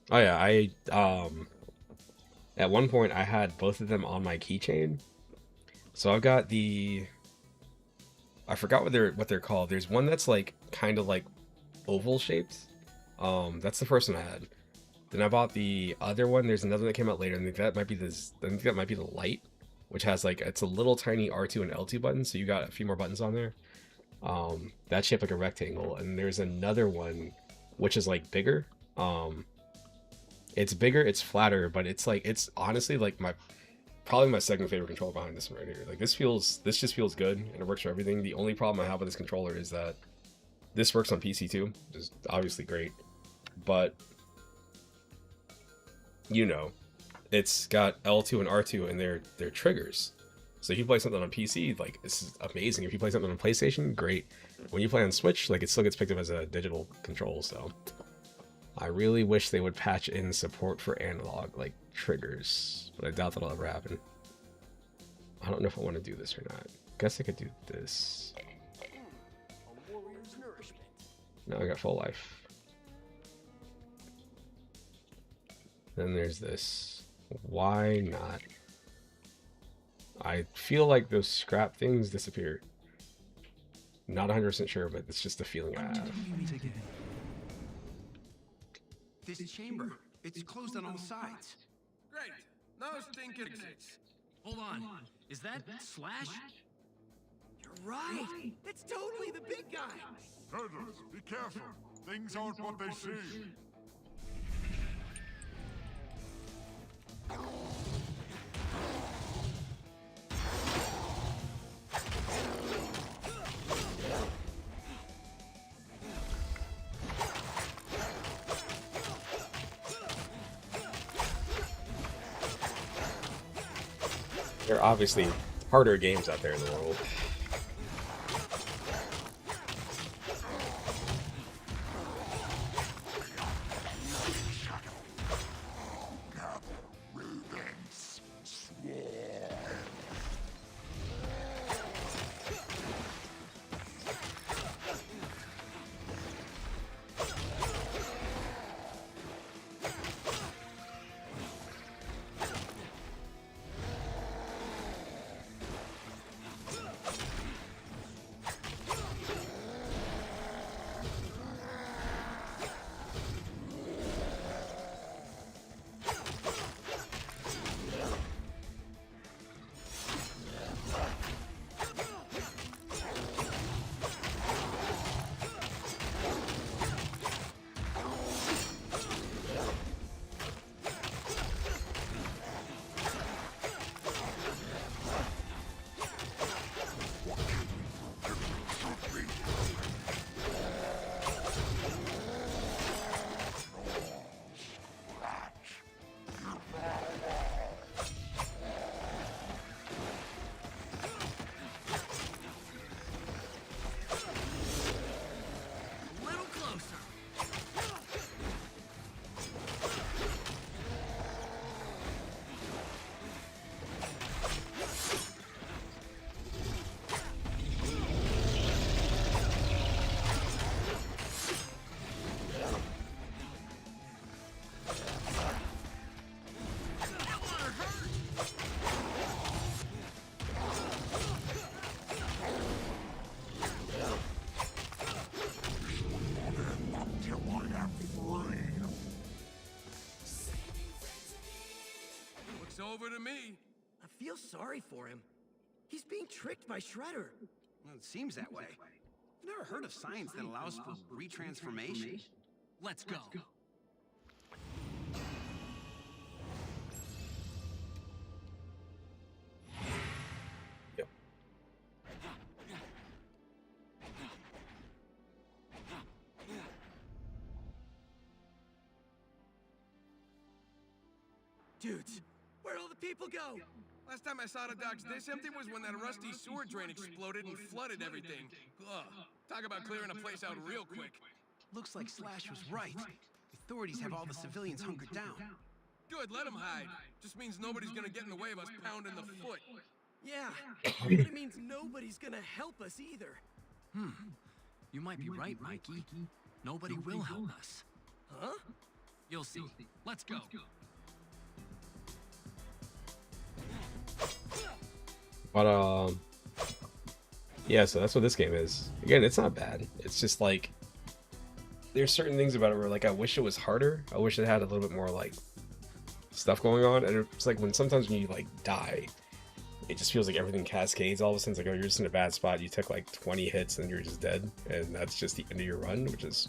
Oh yeah, at one point I had both of them on my keychain. So I've got I forgot what they're called. There's one that's like kind of like oval shaped. That's the first one I had. Then I bought the other one. There's another that came out later. I think that might be the light, which has like, it's a little tiny R2 and L2 button. So you got a few more buttons on there. That's shaped like a rectangle. And there's another one which is like bigger. It's bigger, it's flatter, but it's like, it's honestly like probably my second favorite controller behind this one right here. Like this just feels good and it works for everything. The only problem I have with this controller is that this works on PC too, which is obviously great, but you know, it's got L2 and R2 and they're triggers. So if you play something on PC, like this is amazing. If you play something on PlayStation, great. When you play on Switch, like it still gets picked up as a digital control, so I really wish they would patch in support for analog, like, triggers. But I doubt that'll ever happen. I don't know if I want to do this or not. Guess I could do this. No, I got full life. Then there's this. Why not? I feel like those scrap things disappeared. Not 100% sure, but it's just a feeling I have. This chamber, it's closed on all sides. Great. No stinking exits. Hold on. Is that Slash? You're right. That's totally the big guy. Turtles, be careful. Things aren't what they seem. There are obviously harder games out there in the world. Over to me. I feel sorry for him. He's being tricked by Shredder. Well, it seems that way. never heard of science that allows for retransformation. Let's go. Yep. Dudes, where'd all the people go? Last time I saw the docks this empty was when that rusty sewer drain exploded and flooded everything. Ugh. Talk about clearing a place out real quick. Looks like Slash was right. The authorities have all the civilians hunkered down. Good, let them hide. Just means nobody's gonna get in the way of us pounding the foot. Yeah, but it means nobody's gonna help us either. You might be right, Mikey. Nobody will help us. Huh? You'll see. Let's go. But yeah, so that's what this game is. Again, it's not bad. It's just like there's certain things about it where like I wish it was harder. I wish it had a little bit more like stuff going on. And it's like when sometimes when you like die, it just feels like everything cascades all of a sudden. It's like, oh, you're just in a bad spot. You took like 20 hits and you're just dead, and that's just the end of your run, which is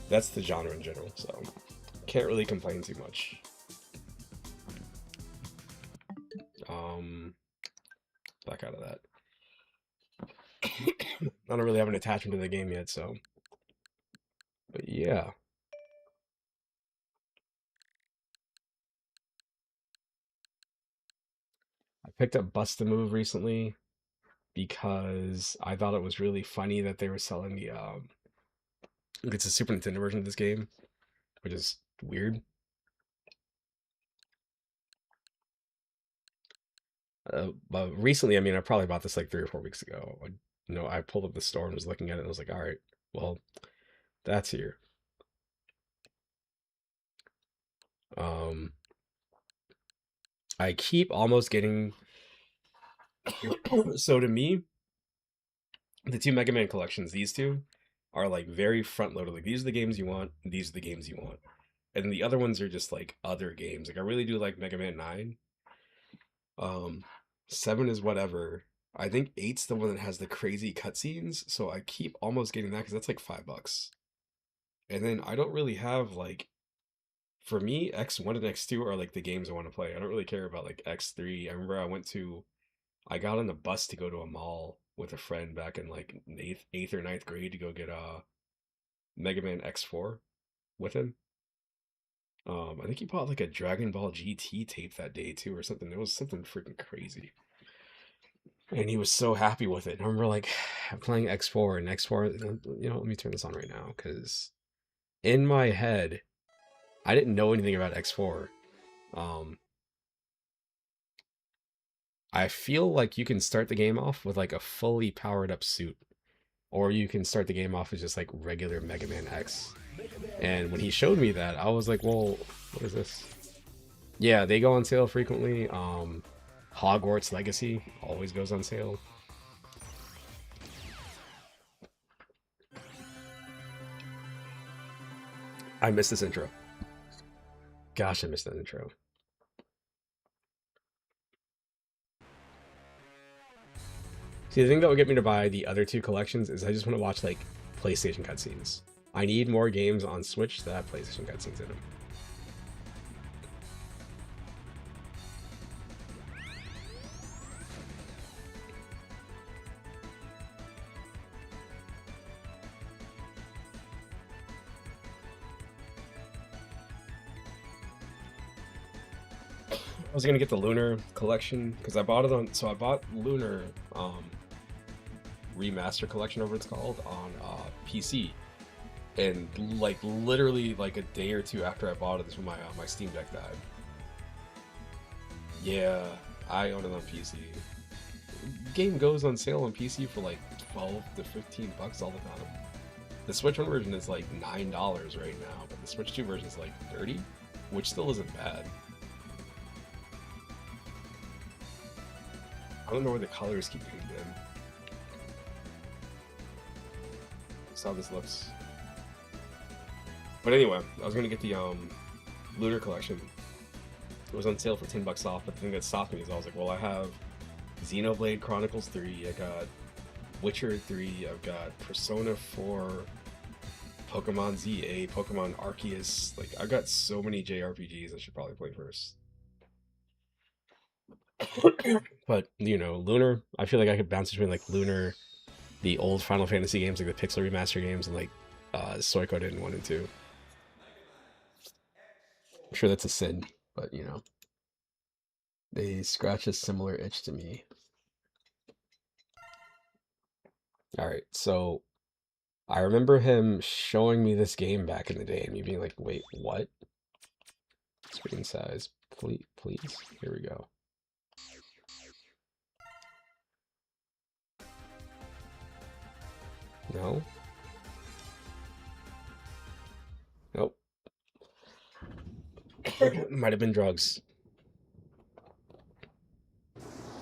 that's the genre in general. So can't really complain too much. Back out of that. I don't really have an attachment to the game yet, so. But yeah. I picked up Bust a Move recently because I thought it was really funny that they were selling the it's a Super Nintendo version of this game, which is weird. But recently, I mean, I probably bought this like 3 or 4 weeks ago. I pulled up the store and was looking at it and I was like, all right, well, that's here. I keep almost getting so to me, the 2 Mega Man collections, these two are like very front loaded. Like these are the games you want, these are the games you want. And the other ones are just like other games. Like I really do like Mega Man 9. 7 is whatever. I think 8's the one that has the crazy cutscenes, so I keep almost getting that because that's like $5. And then I don't really have like, for me, X1 and X2 are like the games I want to play. I don't really care about like X3. I remember I got on a bus to go to a mall with a friend back in like 8th or 9th grade to go get Mega Man X4 with him. I think he bought like a Dragon Ball GT tape that day too, or something. It was something freaking crazy. And he was so happy with it. And I remember like playing X4 and X4, let me turn this on right now, because in my head, I didn't know anything about X4. I feel like you can start the game off with like a fully powered up suit, or you can start the game off with just like regular Mega Man X. And when he showed me that, I was like, well, what is this? Yeah, they go on sale frequently. Hogwarts Legacy always goes on sale. I missed this intro. Gosh, I missed that intro. See, the thing that would get me to buy the other 2 collections is I just want to watch like PlayStation cutscenes. I need more games on Switch that have PlayStation cutscenes in them. I was gonna get the Lunar collection because I bought it on. So I bought Lunar Remaster Collection, whatever it's called, on PC, and like literally like a day or 2 after I bought it, this when my Steam Deck died. Yeah, I own it on PC. Game goes on sale on PC for like $12 to $15 all the time. The Switch 1 version is like $9 right now, but the Switch 2 version is like $30, which still isn't bad. I don't know where the colors keep getting in. That's how this looks. But anyway, I was gonna get the Lunar collection. It was on sale for $10 off, but the thing that stopped me is I was like, well, I have Xenoblade Chronicles 3, I got Witcher 3, I've got Persona 4, Pokemon ZA, Pokemon Arceus. Like, I've got so many JRPGs I should probably play first. But, you know, Lunar, I feel like I could bounce between, like, Lunar, the old Final Fantasy games, like the Pixel Remaster games, and, like, Suikoden 1 and 2. I'm sure that's a sin, but, you know. They scratch a similar itch to me. Alright, so I remember him showing me this game back in the day and me being like, wait, what? Screen size, please. Here we go. No? Nope. Might have been drugs.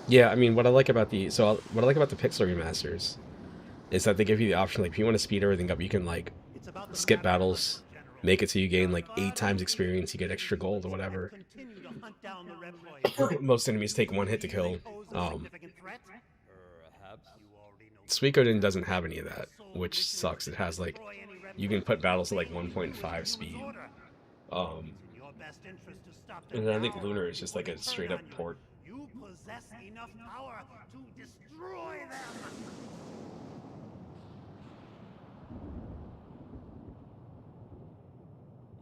Yeah, I mean, what I like about the Pixel remasters is that they give you the option, like, if you want to speed everything up, you can, like, skip battles, make it so you gain, like, 8 times experience, you get extra gold or whatever. Most enemies take 1 hit to kill. Suikoden doesn't have any of that, which sucks. It has, like, you can put battles at, like, 1.5 speed. And then I think Lunar is just, like, a straight-up port. You possess enough power to destroy them.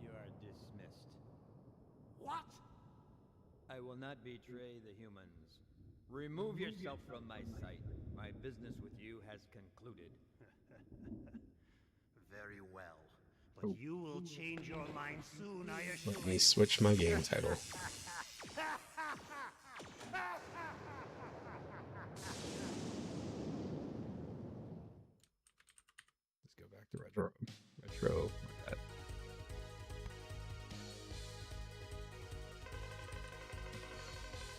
You are dismissed. What? I will not betray the humans. Remove yourself from my sight. My business with you has concluded. Very well. But you will change your mind soon, I assure you. Let me switch my game title. Let's go back to retro. My bad.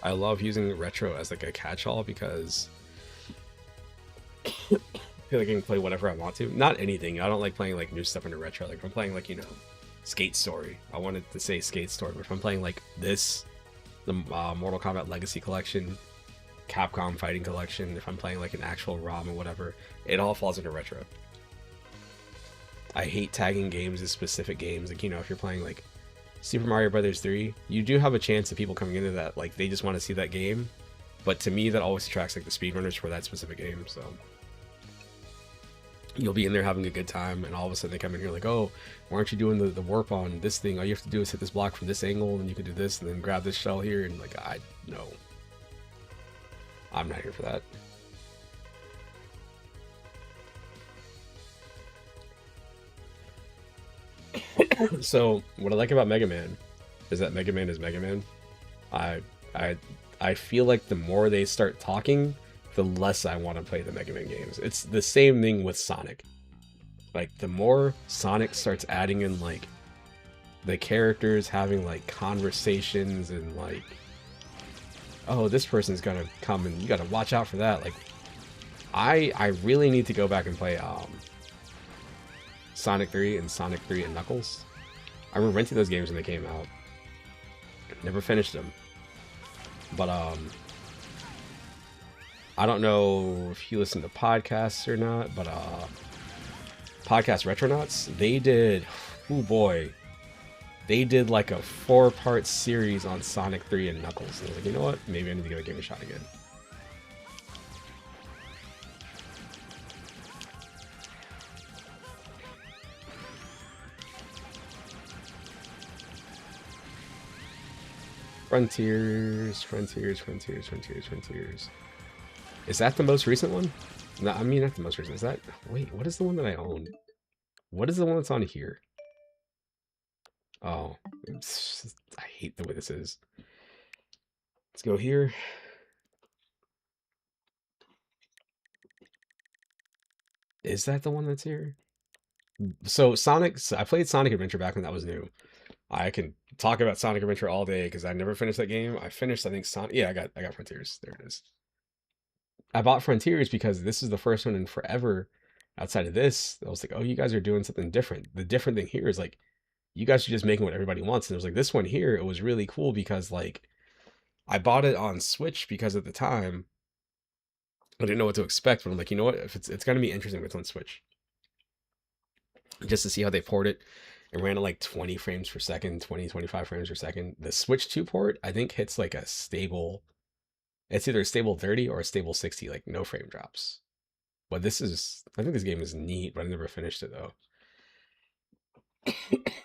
I love using retro as like a catch-all because I feel like I can play whatever I want to. Not anything. I don't like playing like new stuff into retro. Like if I'm playing like, you know, Skate Story. I wanted to say Skate Story, but if I'm playing like this, the Mortal Kombat Legacy Collection, Capcom Fighting Collection, if I'm playing like an actual ROM or whatever, it all falls into retro. I hate tagging games as specific games. Like, you know, if you're playing like Super Mario Brothers 3, you do have a chance of people coming into that, like, they just want to see that game. But to me, that always attracts like the speedrunners for that specific game, so you'll be in there having a good time, and all of a sudden they come in here like, oh, why aren't you doing the warp on this thing? All you have to do is hit this block from this angle, and you can do this, and then grab this shell here, and like, no. I'm not here for that. So, what I like about Mega Man is that Mega Man is Mega Man. I feel like the more they start talking, the less I want to play the Mega Man games. It's the same thing with Sonic. Like, the more Sonic starts adding in, like, the characters having, like, conversations and, like, oh, this person's gonna come and you gotta watch out for that. Like, I really need to go back and play, Sonic 3 and Sonic 3 and Knuckles. I remember renting those games when they came out. Never finished them. But, I don't know if you listen to podcasts or not, but Podcast Retronauts, they did, oh boy, they did like a 4-part series on Sonic 3 and Knuckles. And I was like, you know what? Maybe I need to give a game a shot again. Frontiers. Is that the most recent one? No, I mean, not the most recent. Is that... Wait, what is the one that I own? What is the one that's on here? Oh, I hate the way this is. Let's go here. Is that the one that's here? So I played Sonic Adventure back when that was new. I can talk about Sonic Adventure all day because I never finished that game. I finished, I think, Sonic. Yeah, I got Frontiers. There it is. I bought Frontiers because this is the first one in forever outside of this. I was like, oh, you guys are doing something different. The different thing here is like, you guys are just making what everybody wants. And it was like, this one here, it was really cool because like, I bought it on Switch because at the time, I didn't know what to expect, but I'm like, you know what? If it's gonna be interesting if it's on Switch, just to see how they port it. It ran at like 20 frames per second, 25 frames per second. The Switch 2 port, I think, hits like a stable. It's either a stable 30 or a stable 60, like no frame drops. But this is, I think this game is neat, but I never finished it though.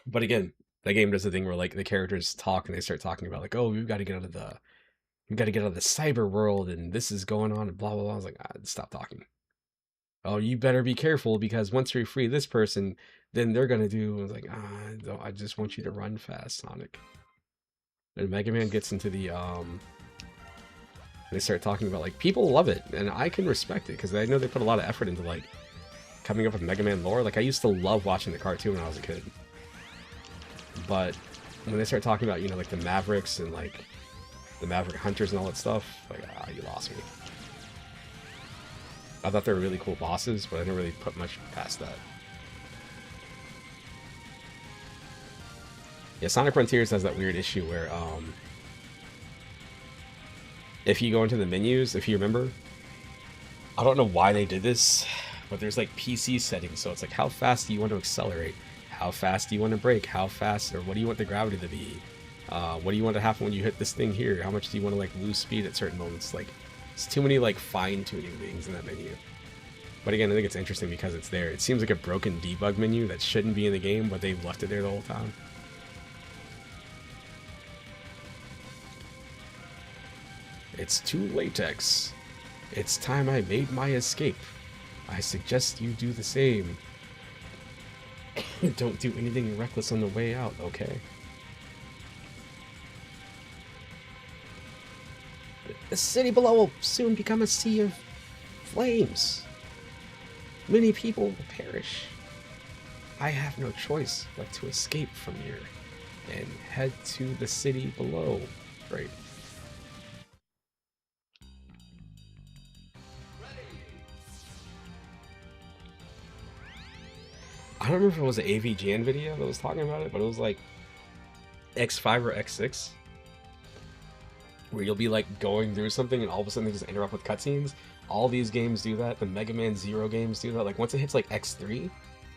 But again, that game does the thing where like the characters talk and they start talking about like, oh, we've got to get out of the cyber world and this is going on and blah blah blah. I was like, stop talking. Oh, you better be careful because once we free this person, then they're gonna do. I was like, I just want you to run fast, Sonic. And Mega Man gets into the they start talking about like people love it, and I can respect it because I know they put a lot of effort into like coming up with Mega Man lore. Like I used to love watching the cartoon when I was a kid, but when they start talking about, you know, like the Mavericks and like the Maverick Hunters and all that stuff, like you lost me. I thought they were really cool bosses, but I didn't really put much past that. Yeah, Sonic Frontiers has that weird issue where if you go into the menus, if you remember, I don't know why they did this, but there's like PC settings, so it's like how fast do you want to accelerate, how fast do you want to brake, how fast, or what do you want the gravity to be, what do you want to happen when you hit this thing here, how much do you want to like lose speed at certain moments. Like it's too many like fine-tuning things in that menu. But again, I think it's interesting because it's there. It seems like a broken debug menu that shouldn't be in the game, but they've left it there the whole time. It's too latex. It's time I made my escape. I suggest you do the same. Don't do anything reckless on the way out, okay? The city below will soon become a sea of flames. Many people will perish. I have no choice but to escape from here and head to the city below. Right. I don't remember if it was an AVGN video that was talking about it, but it was like X5 or X6, where you'll be like going through something and all of a sudden they just interrupt with cutscenes. All these games do that. The Mega Man Zero games do that. Like once it hits like X3,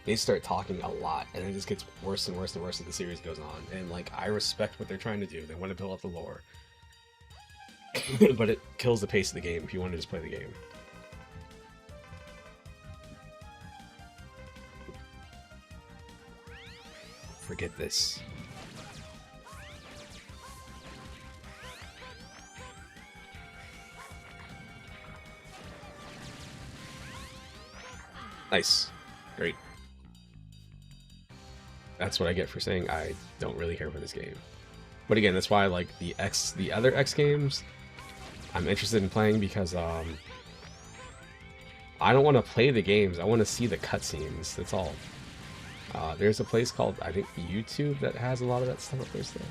they start talking a lot, and it just gets worse and worse and worse as the series goes on. And like I respect what they're trying to do. They want to build up the lore, but it kills the pace of the game if you want to just play the game. Forget this. Nice. Great. That's what I get for saying I don't really care for this game. But again, that's why I like the other X games I'm interested in playing, because I don't want to play the games, I want to see the cutscenes, that's all. There's a place called, I think, YouTube that has a lot of that stuff up there still.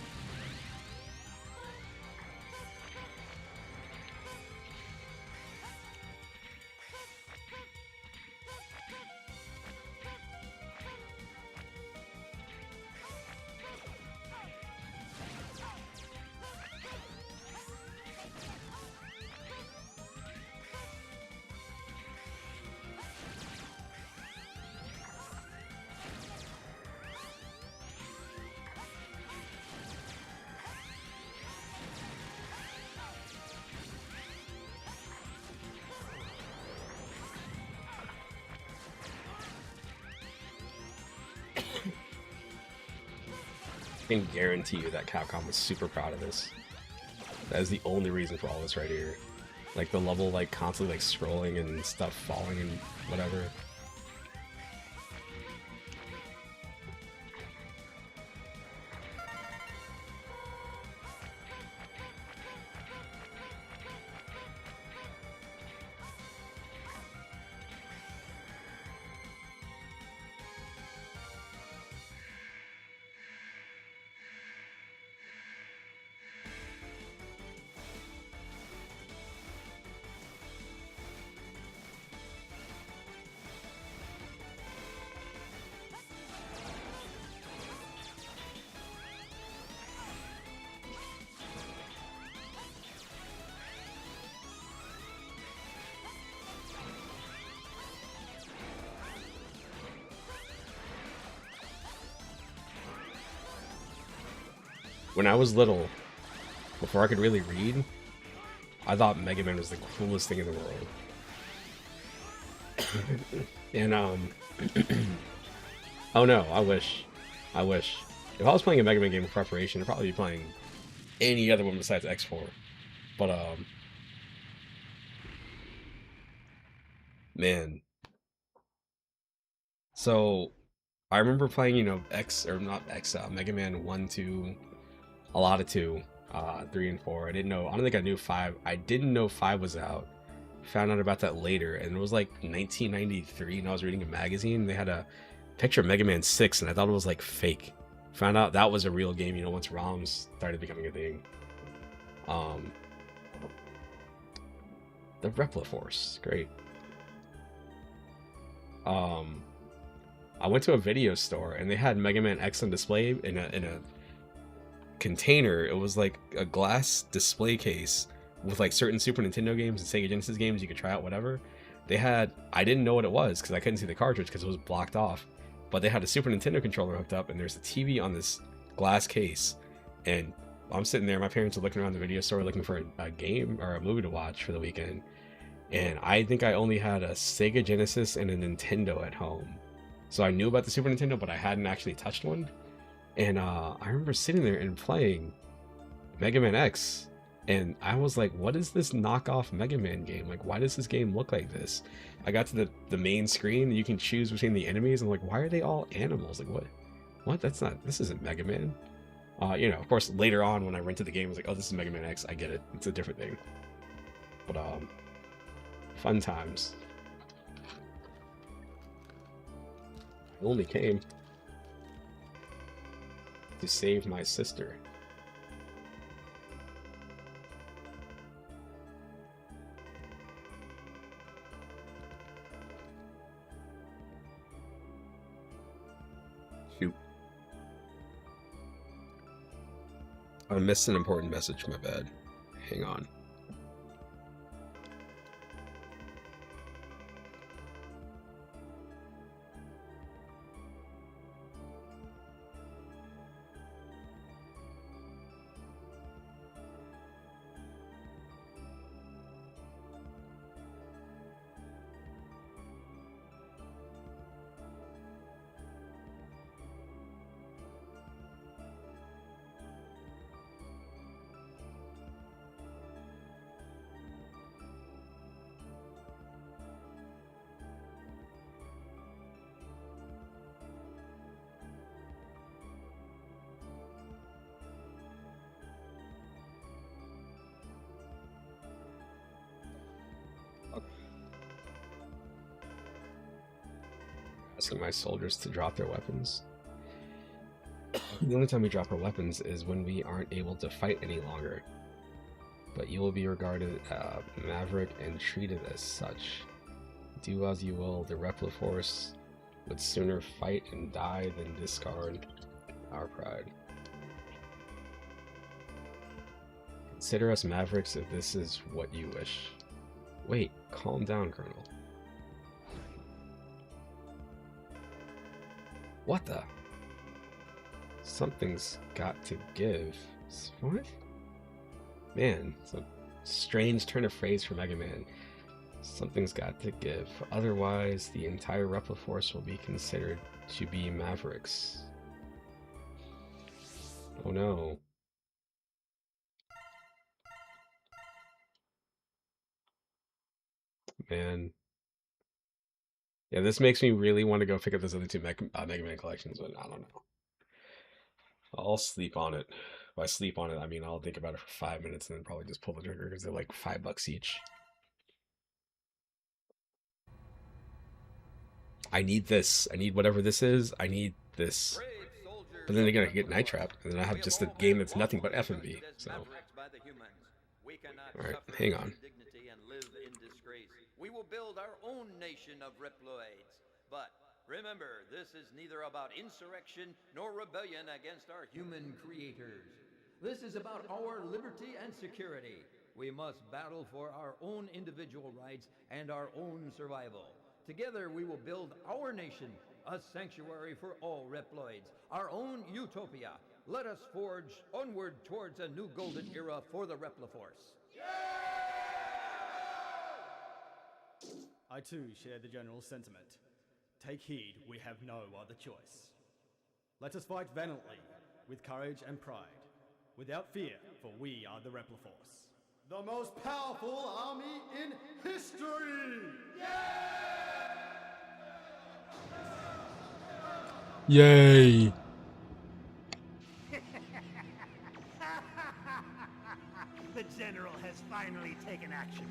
I can guarantee you that Capcom was super proud of this. That is the only reason for all this right here. Like the level like constantly like scrolling and stuff falling and whatever. when I was little, before I could really read, I thought Mega Man was the coolest thing in the world. And oh no, I wish. If I was playing a Mega Man game in preparation, I'd probably be playing any other one besides X4. But man. So I remember playing, you know, Mega Man 1, 2, a lot of 2, 3 and 4. I don't think I knew 5. I didn't know 5 was out. Found out about that later, and it was like 1993, and I was reading a magazine, and they had a picture of Mega Man 6, and I thought it was like fake. Found out that was a real game, you know, once ROMs started becoming a thing. The Repliforce, great. I went to a video store, and they had Mega Man X on display in a container. It was like a glass display case with like certain Super Nintendo games and Sega Genesis games you could try out, whatever. I didn't know what it was because I couldn't see the cartridge because it was blocked off. But they had a Super Nintendo controller hooked up, and there's a TV on this glass case. And I'm sitting there, my parents are looking around the video store looking for a game or a movie to watch for the weekend. And I think I only had a Sega Genesis and a Nintendo at home. So I knew about the Super Nintendo, but I hadn't actually touched one. And I remember sitting there and playing Mega Man X. And I was like, what is this knockoff Mega Man game? Like, why does this game look like this? I got to the main screen, and you can choose between the enemies. I'm like, why are they all animals? Like, what? This isn't Mega Man. You know, of course, later on when I rented the game, I was like, oh, this is Mega Man X. I get it. It's a different thing. But, fun times. I only came to save my sister. Shoot. I missed an important message, my bad. Hang on. Asking my soldiers to drop their weapons. The only time we drop our weapons is when we aren't able to fight any longer. But you will be regarded maverick and treated as such. Do as you will, the Repliforce would sooner fight and die than discard our pride. Consider us mavericks if this is what you wish. Wait, calm down, Colonel. What the? Something's got to give. What? Man, it's a strange turn of phrase for Mega Man. Something's got to give. Otherwise, the entire Repliforce will be considered to be mavericks. Oh no. Man. Yeah, this makes me really want to go pick up those other two Mega Man collections, but I don't know. I'll sleep on it. By sleep on it, I mean I'll think about it for 5 minutes and then probably just pull the trigger because they're like $5 each. I need this. I need whatever this is. I need this. But then again, I can get Night Trap, and then I have just a game that's nothing but FMV. So, all right, hang on. We will build our own nation of Reploids. But remember, this is neither about insurrection nor rebellion against our human creators. This is about our liberty and security. We must battle for our own individual rights and our own survival. Together we will build our nation, a sanctuary for all Reploids, our own utopia, let us forge onward towards a new golden era for the Repliforce. I too share the general sentiment. Take heed, we have no other choice. Let us fight valiantly, with courage and pride, without fear, for we are the Repliforce. The most powerful army in history! Yay! The general has finally taken action.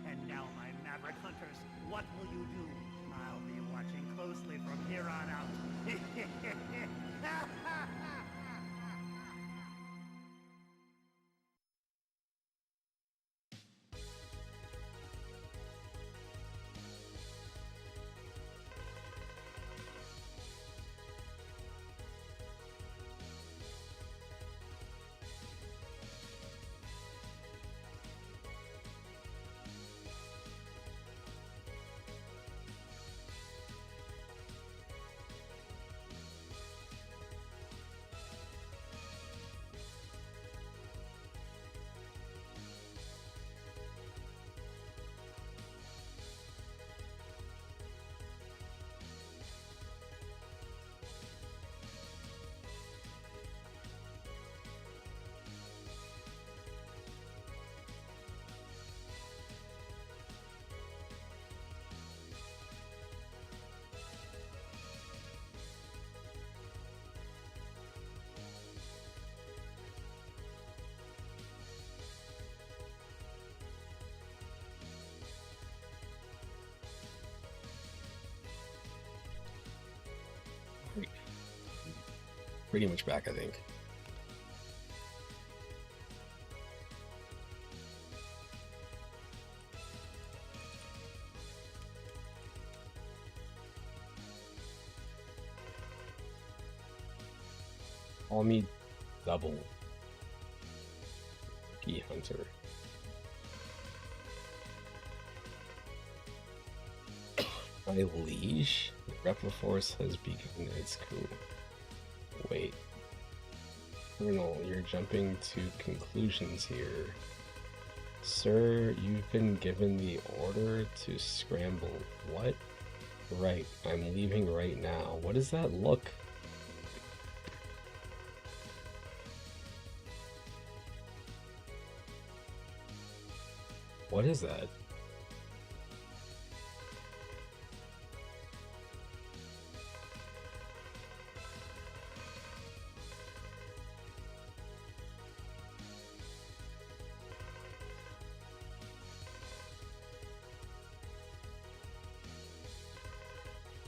And now, my maverick hunters, what will you do? I'll be watching closely from here on out. Pretty much back, I think. Call me double. Key hunter. My liege? The Repliforce has begun its coup. Wait. Colonel, you're jumping to conclusions here. Sir, you've been given the order to scramble. What? Right, I'm leaving right now. What does that look? What is that?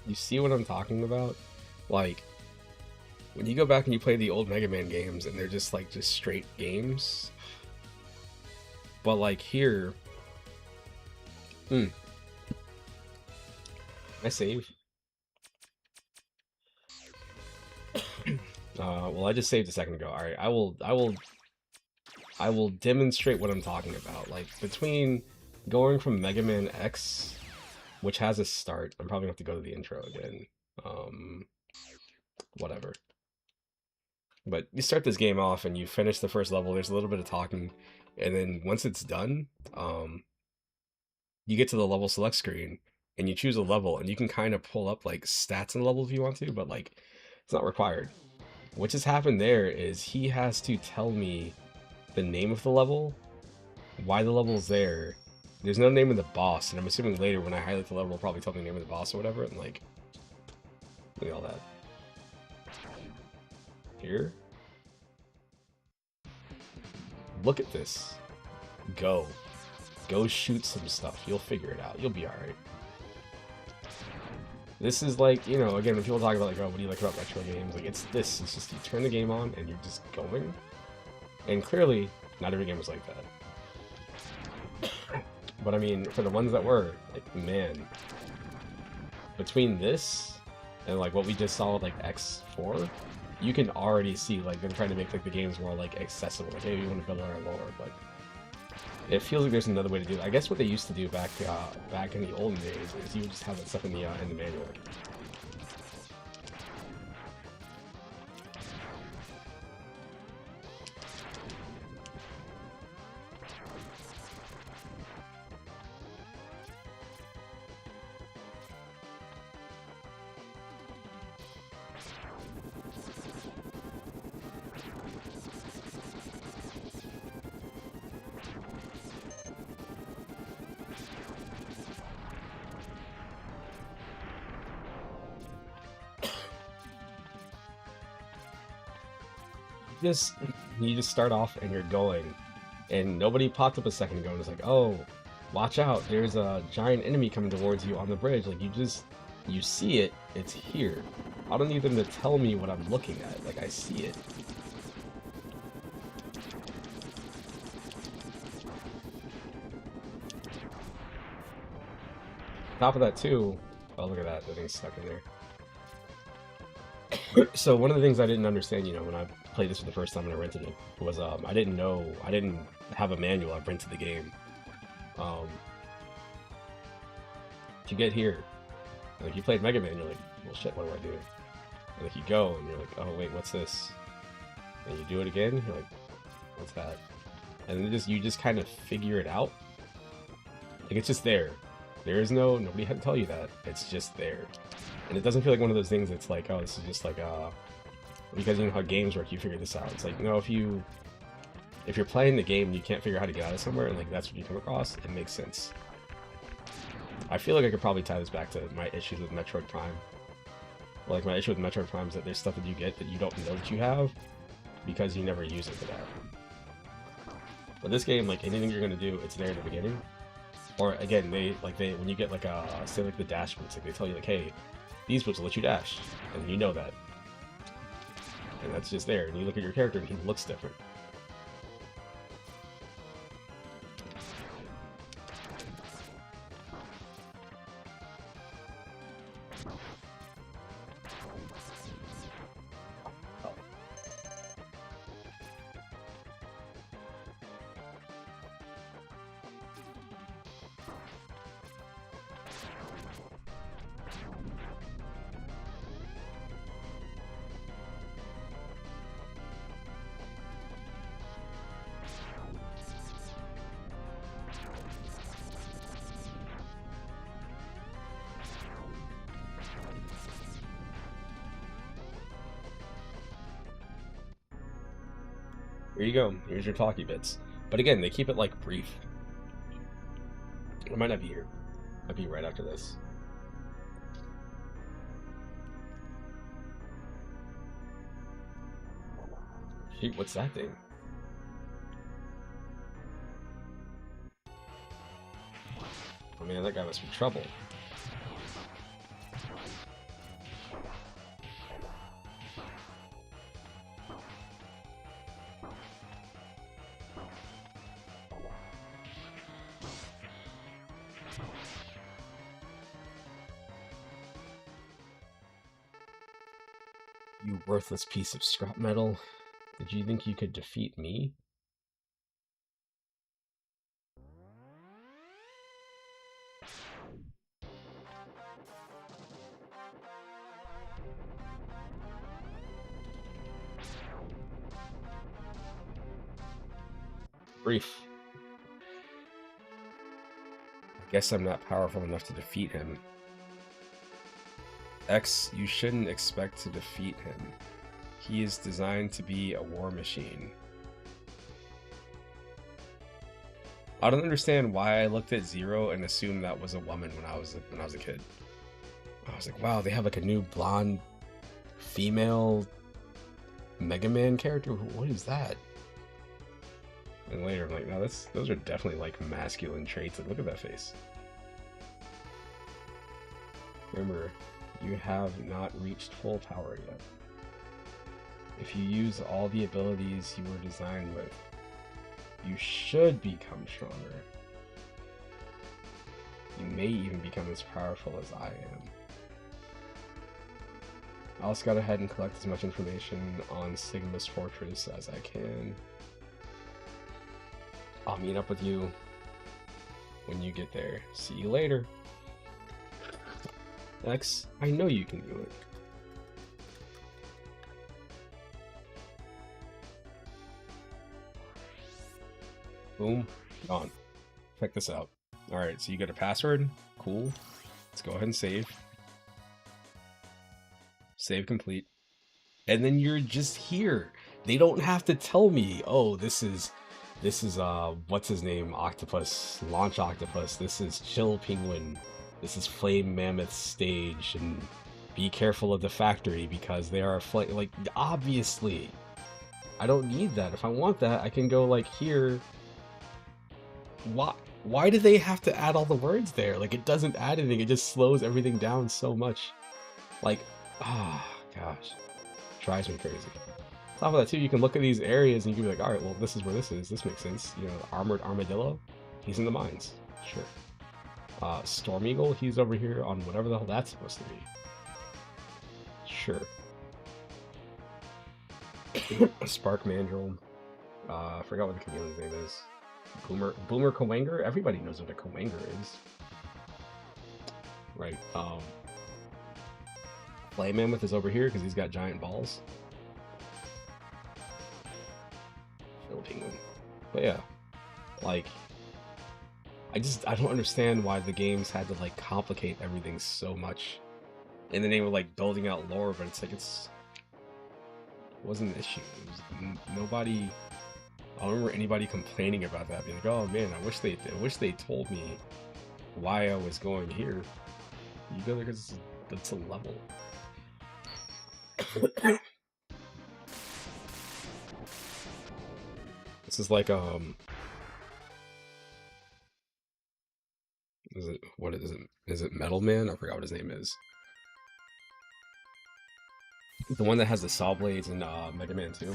You see what I'm talking about? Like, when you go back and you play the old Mega Man games and they're just like just straight games. But like here, I save. Well, I just saved a second ago. All right, I will demonstrate what I'm talking about. Like between going from Mega Man X, which has a start. I'm probably gonna have to go to the intro again. Whatever. But you start this game off and you finish the first level. There's a little bit of talking, and then once it's done, you get to the level select screen and you choose a level, and you can kind of pull up like stats in the level if you want to, but like it's not required. What just happened there is he has to tell me the name of the level, why the level's there. There's no name of the boss, and I'm assuming later when I highlight the level, it'll probably tell me the name of the boss or whatever, and like, look at all that. Here? Look at this. Go. Go shoot some stuff. You'll figure it out. You'll be alright. This is like, you know, again, when people talk about like, oh, what do you like about retro games? Like, it's this. It's just you turn the game on and you're just going. And clearly, not every game was like that. But I mean, for the ones that were, like, man, between this and like what we just saw with like X4, you can already see like they're trying to make like the games more like accessible. Like, hey, we want to build our lore, but it feels like there's another way to do it. I guess what they used to do back in the olden days is you would just have that stuff in the manual. you just start off and you're going, and nobody popped up a second ago and was like, oh, watch out, there's a giant enemy coming towards you on the bridge. Like, you see it, it's here. I don't need them to tell me what I'm looking at. Like, I see it. Top of that too, oh look at that, the thing's stuck in there. So one of the things I didn't understand, you know, when I played this for the first time and I rented it, was I didn't have a manual. I rented the game. To get here, like, you played Mega Man, you're like, well shit, what do I do? And like, you go and you're like, oh wait, what's this? And you do it again, you're like, what's that? And then you just kind of figure it out. Like, it's just there. Nobody had to tell you that. It's just there. And it doesn't feel like one of those things that's like, oh, this is just like, because you know how games work, you figure this out. It's like, no, if you're playing the game and you can't figure out how to get out of somewhere, and like that's what you come across, it makes sense. I feel like I could probably tie this back to my issues with Metroid Prime. Like, my issue with Metroid Prime is that there's stuff that you get that you don't know that you have because you never use it for that. But this game, like, anything you're gonna do, it's there in the beginning. Or again, when you get like say like the dash boots, like they tell you like, hey, these boots will let you dash, and you know that. And that's just there, and you look at your character and he looks different. Here you go. Here's your talkie bits. But again, they keep it like brief. It might not be here. Might be right after this. Shoot, what's that thing? Oh man, that guy must be trouble. You worthless piece of scrap metal. Did you think you could defeat me? Brief. I guess I'm not powerful enough to defeat him. X, you shouldn't expect to defeat him. He is designed to be a war machine. I don't understand why I looked at Zero and assumed that was a woman when I was a kid. I was like, wow, they have like a new blonde female Mega Man character? What is that? And later I'm like, no, those are definitely like masculine traits. Like, look at that face. Remember, you have not reached full power yet. If you use all the abilities you were designed with, you should become stronger. You may even become as powerful as I am. I'll scout ahead and collect as much information on Sigma's fortress as I can. I'll meet up with you when you get there. See you later. X, I know you can do it. Boom. Gone. Check this out. Alright, so you get a password. Cool. Let's go ahead and save. Save complete. And then you're just here. They don't have to tell me, oh, this is what's his name? Octopus. Launch Octopus. This is Chill Penguin. This is Flame Mammoth stage, and be careful of the factory because they are like, obviously. I don't need that. If I want that, I can go like here. Why do they have to add all the words there? Like, it doesn't add anything. It just slows everything down so much. Like, gosh. Drives me crazy. On top of that, too, you can look at these areas and you can be like, alright, well, this is where this is. This makes sense. You know, the armored armadillo, he's in the mines. Sure. Storm Eagle, he's over here on whatever the hell that's supposed to be. Sure. Spark Mandrill. I forgot what the chameleon's name is. Boomer Kawanger? Everybody knows what a Kawanger is. Right, Flame Mammoth is over here because he's got giant balls. Little penguin. But yeah, like, I don't understand why the games had to, like, complicate everything so much in the name of, like, building out lore, but it's like, it wasn't an issue. It was nobody... I don't remember anybody complaining about that, being like, oh man, I wish they told me why I was going here. You go there because it's a level. This is like, is it Metal Man? I forgot what his name is. The one that has the saw blades in Mega Man 2.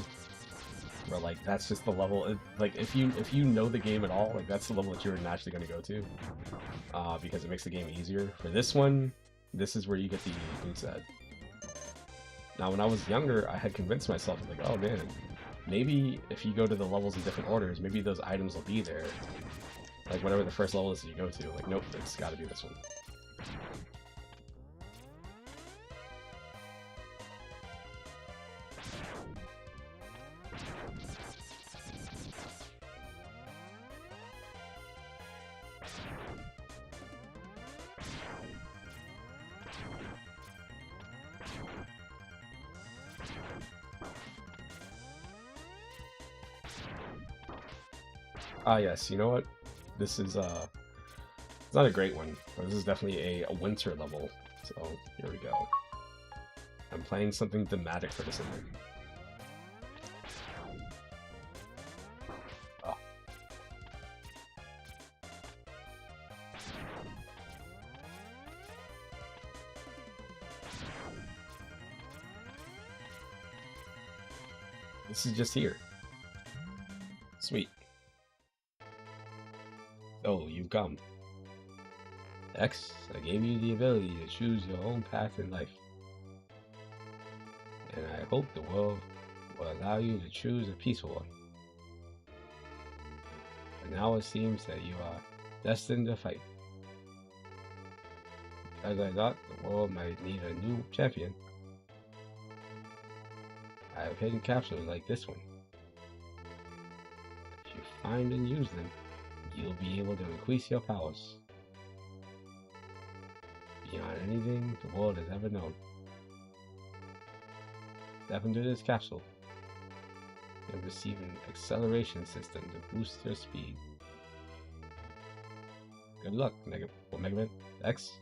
Where, like, that's just the level, like, if you know the game at all, like, that's the level that you're naturally going to go to, because it makes the game easier. For this one, this is where you get the boot set. Now, when I was younger, I had convinced myself, like, oh man, maybe if you go to the levels in different orders, maybe those items will be there. Like, whatever the first level is that you go to, like, nope, it's gotta be this one. Ah, yes, you know what? This is, it's not a great one, but this is definitely a winter level, so here we go. I'm playing something thematic for December. Oh. This is just here. Sweet. Oh, you've come. X, I gave you the ability to choose your own path in life. And I hope the world will allow you to choose a peaceful one. But now it seems that you are destined to fight. As I thought the world might need a new champion, I have hidden capsules like this one. If you find and use them, you'll be able to increase your powers beyond anything the world has ever known. Step into this capsule and receive an acceleration system to boost your speed. Good luck, Mega Man X.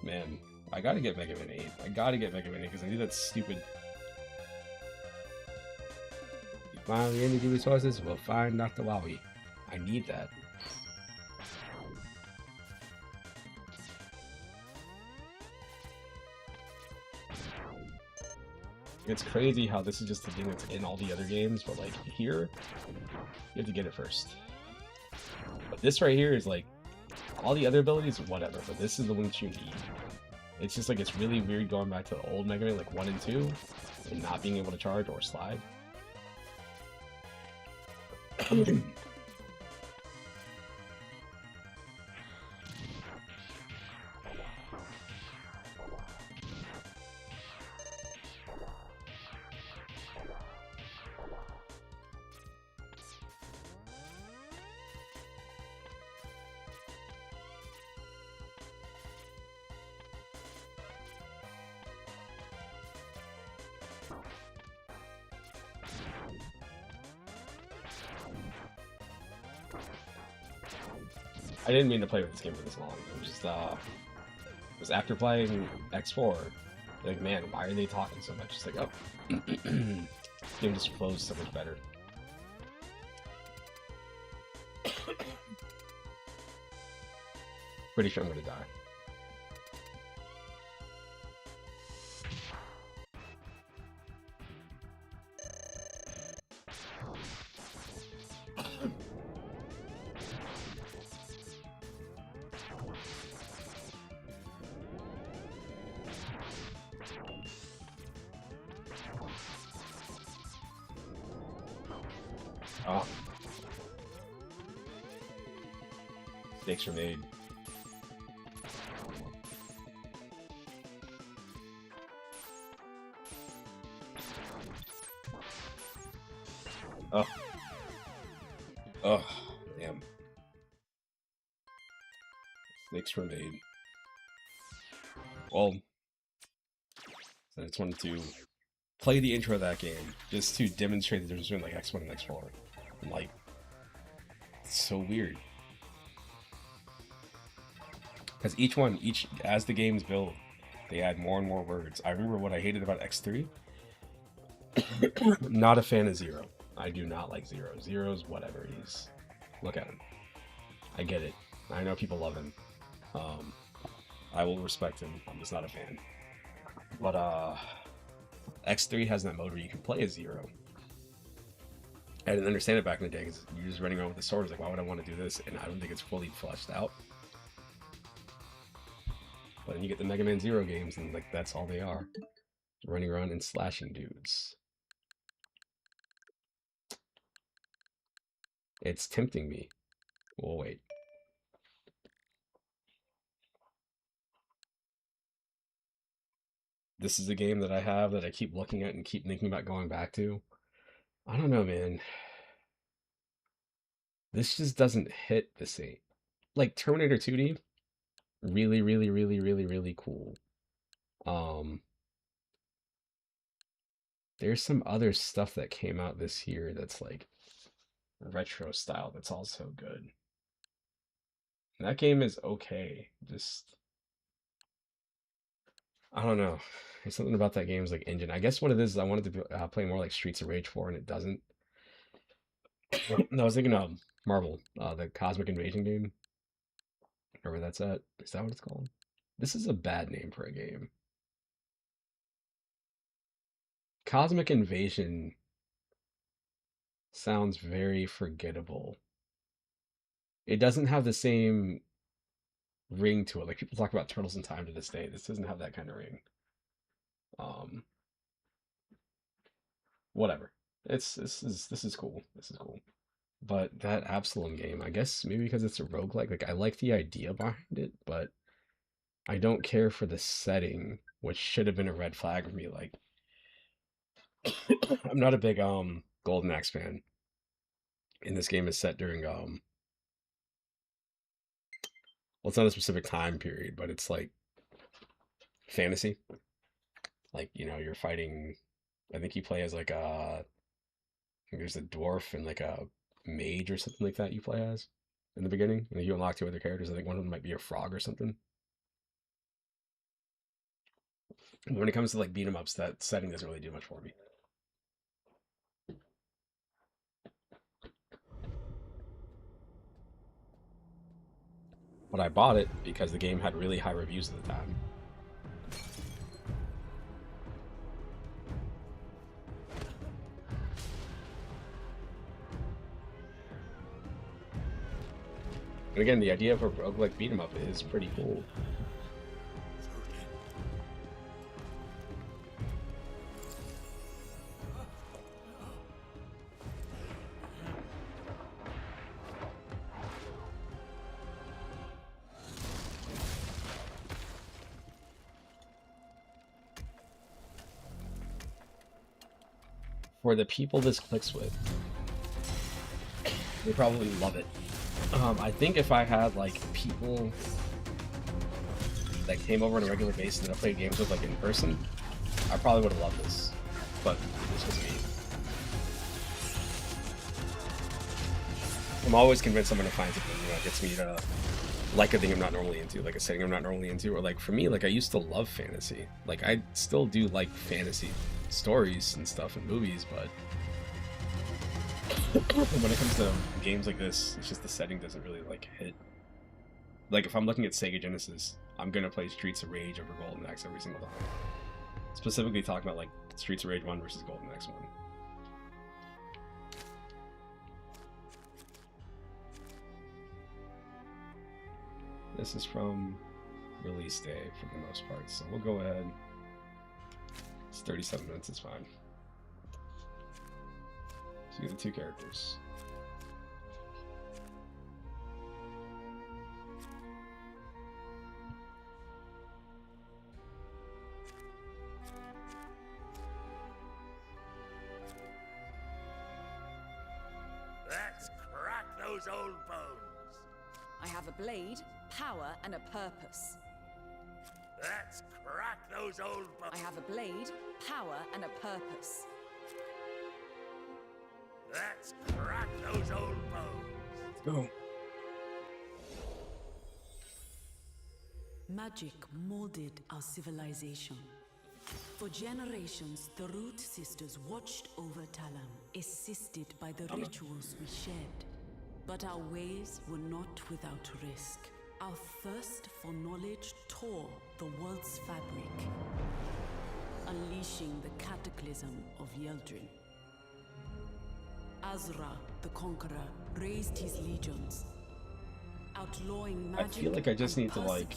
Man, I gotta get Mega Man 8. I gotta get Mega Man 8 because I need that stupid. You find the energy resources, we'll find Dr. Wowie. I need that. It's crazy how this is just the thing that's in all the other games, but like here, you have to get it first. But this right here is like, all the other abilities, whatever, but this is the one that you need. It's just like, it's really weird going back to the old Mega Man, like 1 and 2, and not being able to charge or slide. I didn't mean to play with this game for this long. It was just, it was after playing X4, like, man, why are they talking so much? It's like, oh, game just flows so much better. Pretty sure I'm gonna die. Oh. Mistakes were made. Oh. Oh, damn. Mistakes were made. Well, I just wanted to play the intro of that game just to demonstrate the difference between like X1 and X4. And like, it's so weird. Because each as the games build, they add more and more words. I remember what I hated about X3. Not a fan of Zero. I do not like Zero. Zero's whatever. Look at him. I get it. I know people love him. I will respect him. I'm just not a fan. But X3 has that mode where you can play as Zero. I didn't understand it back in the day because you're just running around with the sword. Like, why would I want to do this? And I don't think it's fully fleshed out. But then you get the Mega Man Zero games, and like that's all they are. Running around and slashing dudes. It's tempting me. We'll wait. This is a game that I have that I keep looking at and keep thinking about going back to. I don't know, man. This just doesn't hit the same. Like Terminator 2D, really, really, really, really, really cool. There's some other stuff that came out this year that's like retro style that's also good. And that game is okay. Just I don't know. There's something about that game's like engine. I guess what it is I wanted to play more like Streets of Rage 4 and it doesn't. No, I was thinking of Marvel, the Cosmic Invasion game. Or where that's at. Is that what it's called? This is a bad name for a game. Cosmic Invasion sounds very forgettable. It doesn't have the same ring to it. Like people talk about Turtles in Time to this day. This doesn't have that kind of ring. Whatever. This is cool. This is cool. But that Absalom game, I guess maybe because it's a roguelike, like I like the idea behind it, but I don't care for the setting, which should have been a red flag for me. Like I'm not a big Golden Axe fan. And this game is set during well, it's not a specific time period, but it's like fantasy. Like, you know, you're fighting, I think you play as like I think there's a dwarf and like a mage or something like that you play as in the beginning. And you unlock two other characters. I think one of them might be a frog or something. And when it comes to like beat 'em ups, that setting doesn't really do much for me. But I bought it because the game had really high reviews at the time. And again, the idea of a roguelike beat 'em up is pretty cool. For the people this clicks with, they probably love it. I think if I had like people that came over on a regular basis that I played games with like in person, I probably would have loved this. But this was me. I'm always convinced I'm gonna find something that gets me to like a thing I'm not normally into, like a setting I'm not normally into, or like for me, like I used to love fantasy. Like I still do like fantasy stories and stuff and movies, but when it comes to games like this, it's just the setting doesn't really like hit. Like if I'm looking at Sega Genesis, I'm gonna play Streets of Rage over Golden Axe every single time. Specifically talking about like Streets of Rage 1 versus Golden Axe 1. This is from release day for the most part, so we'll go ahead. It's 37 minutes, it's fine. So you get the 2 characters. Let's crack those old bones. I have a blade, power, and a purpose. Let's crack those old bones. I have a blade, power, and a purpose. Let's crack those old bones. Go. Magic molded our civilization. For generations, the Root Sisters watched over Talam, assisted by the rituals we shared. But our ways were not without risk. Our thirst for knowledge tore the world's fabric, unleashing the cataclysm of Yeldrin. Azra, the Conqueror, raised his legions, outlawing magic. I feel like I just need to like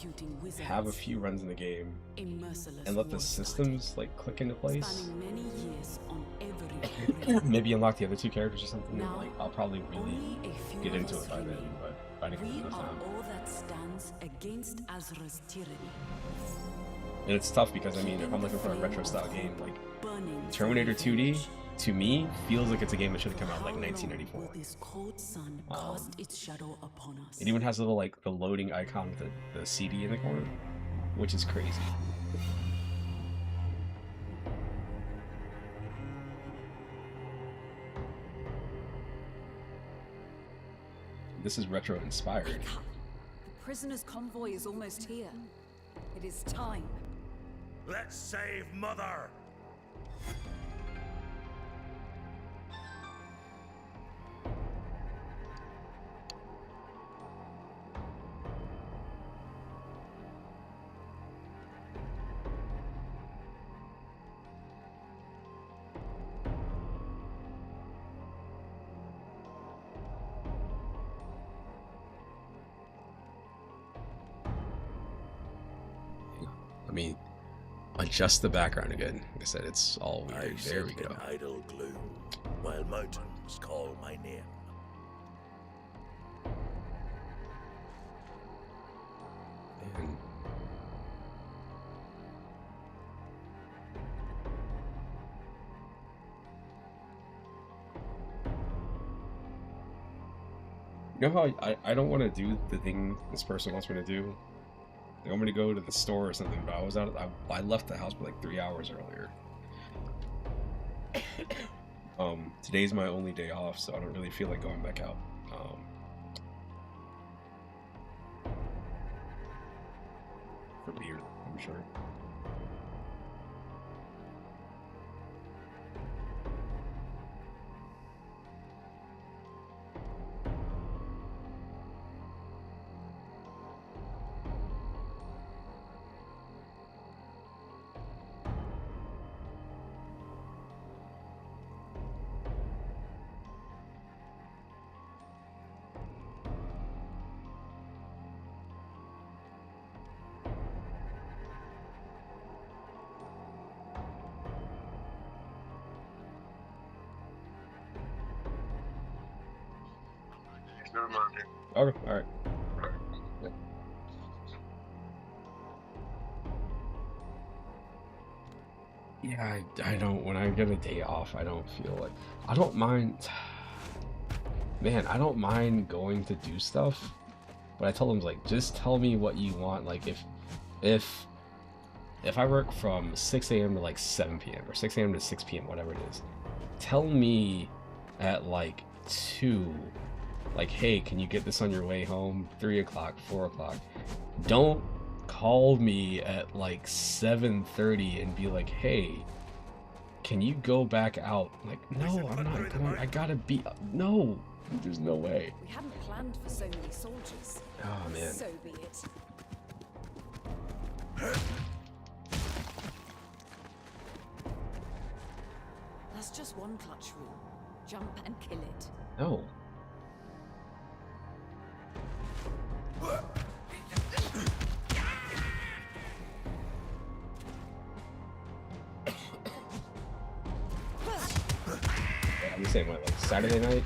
have a few runs in the game and let the systems like click into place. Many years on every Maybe unlock the other 2 characters or something. Now, like I'll probably really get into it by then, but I didn't we have enough are time. all that stands against Azra's tyranny. And it's tough because I mean, if I'm looking for a retro style game, like Terminator 2D, to me, feels like it's a game that should have come out like 1994. This cold sun cast its shadow upon us. It even has a little like the loading icon with the CD in the corner, which is crazy. This is retro inspired. The prisoner's convoy is almost here. It is time. Let's save Mother. Let me adjust the background again. Like I said, it's all weird. There we go. Idle gloom, while mountains call my name. And you know how I don't want to do the thing this person wants me to do? They want me to go to the store or something, but I left the house for like 3 hours earlier. Today's my only day off, so I don't really feel like going back out. For beer, I'm sure. Okay, alright. Yeah, I don't, when I get a day off, I don't feel like, I don't mind, man, I don't mind going to do stuff, but I tell them, like, just tell me what you want, like, if I work from 6 a.m. to, like, 7 p.m., or 6 a.m. to 6 p.m., whatever it is, tell me at, like, 2, like, hey, can you get this on your way home? 3 o'clock, 4 o'clock. Don't call me at like 7:30 and be like, hey, can you go back out? Like, no, I'm not going. I gotta be. No, there's no way. We hadn't planned for so many soldiers. Oh man. So be it. That's just one clutch room. Jump and kill it. No. I'm the same way. Like Saturday night.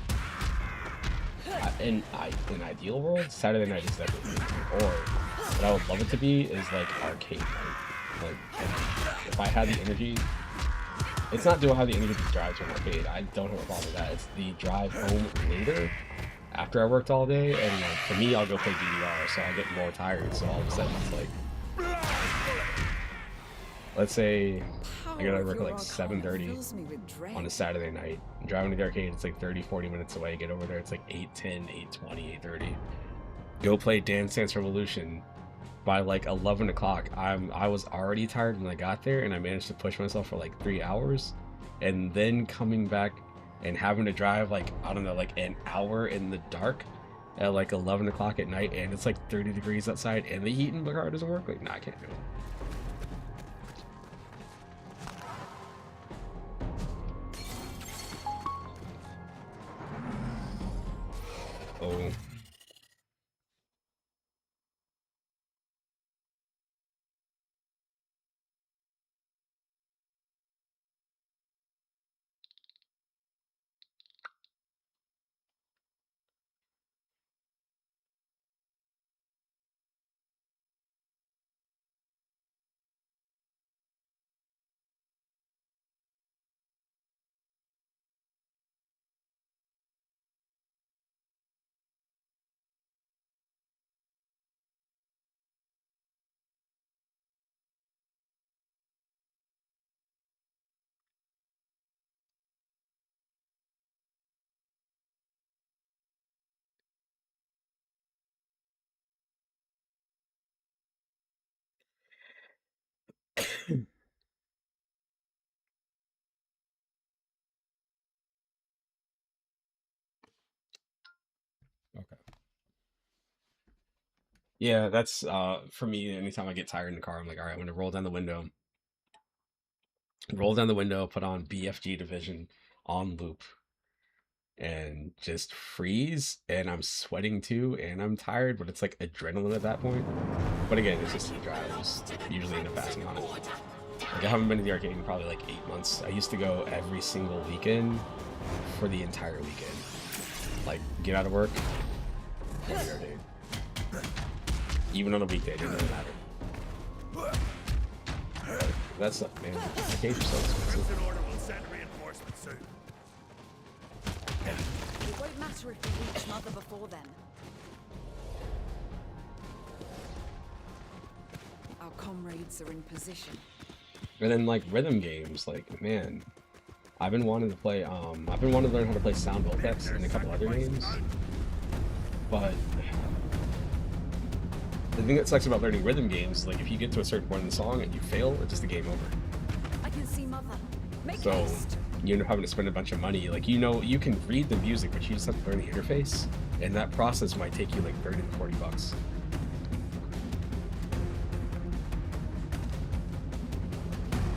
In an ideal world, Saturday night is definitely. Or what I would love it to be is like arcade night. Like if I had the energy. It's not do I have the energy to drive to an arcade. I don't have a problem with that. It's the drive home later after I worked all day, and like, for me, I'll go play DDR, so I get more tired. So all of a sudden, it's like, let's say I gotta work at like 7:30 on a Saturday night. Driving to the arcade, it's like 30-40 minutes away. Get over there, it's like 8:10, 8:20, 8:30. Go play Dance Dance Revolution. By like 11 o'clock, I was already tired when I got there, and I managed to push myself for like 3 hours, and then coming back and having to drive like, I don't know, like an hour in the dark at like 11 o'clock at night, and it's like 30 degrees outside, and the heat in the car doesn't work. Like, nah, I can't do it. Oh. Okay. Yeah, that's for me, anytime I get tired in the car, I'm like, all right, I'm gonna roll down the window. Roll down the window, put on BFG Division on loop, and just freeze, and I'm sweating too, and I'm tired, but it's like adrenaline at that point. But again, it's just a drive. I just usually end up passing on it. Like, I haven't been to the arcade in probably like 8 months. I used to go every single weekend for the entire weekend. Like, get out of work, go to the arcade. Even on a weekday, it didn't really matter. That stuff, man. Arcades are so expensive. It won't matter if we reach Mother before then. Our comrades are in position. And then like rhythm games, like, man, I've been wanting to play I've been wanting to learn how to play sound effects in a couple other games. But the thing that sucks about learning rhythm games is like if you get to a certain point in the song and you fail, it's just a game over. I can see Mother. Make So haste. you end up having to spend a bunch of money. Like, you know, you can read the music, but you just have to learn the interface, and that process might take you like 30 to 40 bucks.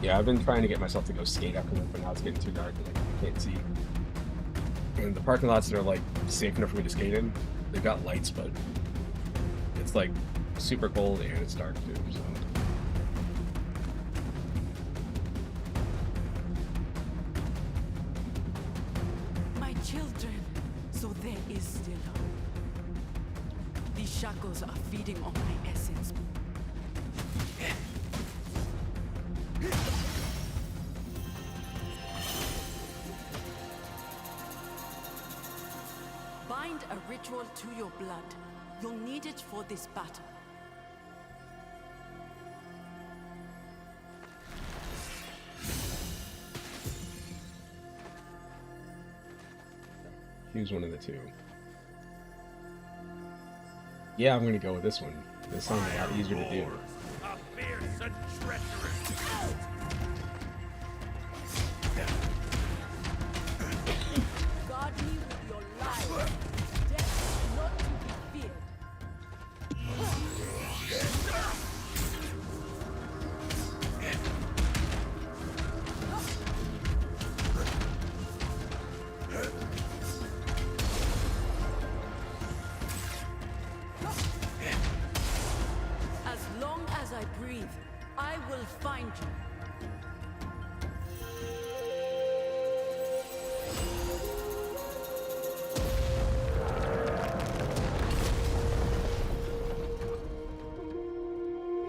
Yeah, I've been trying to get myself to go skate after work, but now it's getting too dark and like, I can't see. And the parking lots that are like safe enough for me to skate in, they've got lights, but it's like super cold and it's dark too, so. My children, so there is still hope. These shackles are feeding on my essence. Bind a ritual to your blood. You'll need it for this battle. Choose one of the two. Yeah, I'm gonna go with this one. This sounds a lot easier to do. A fierce and treacherous. I will find you.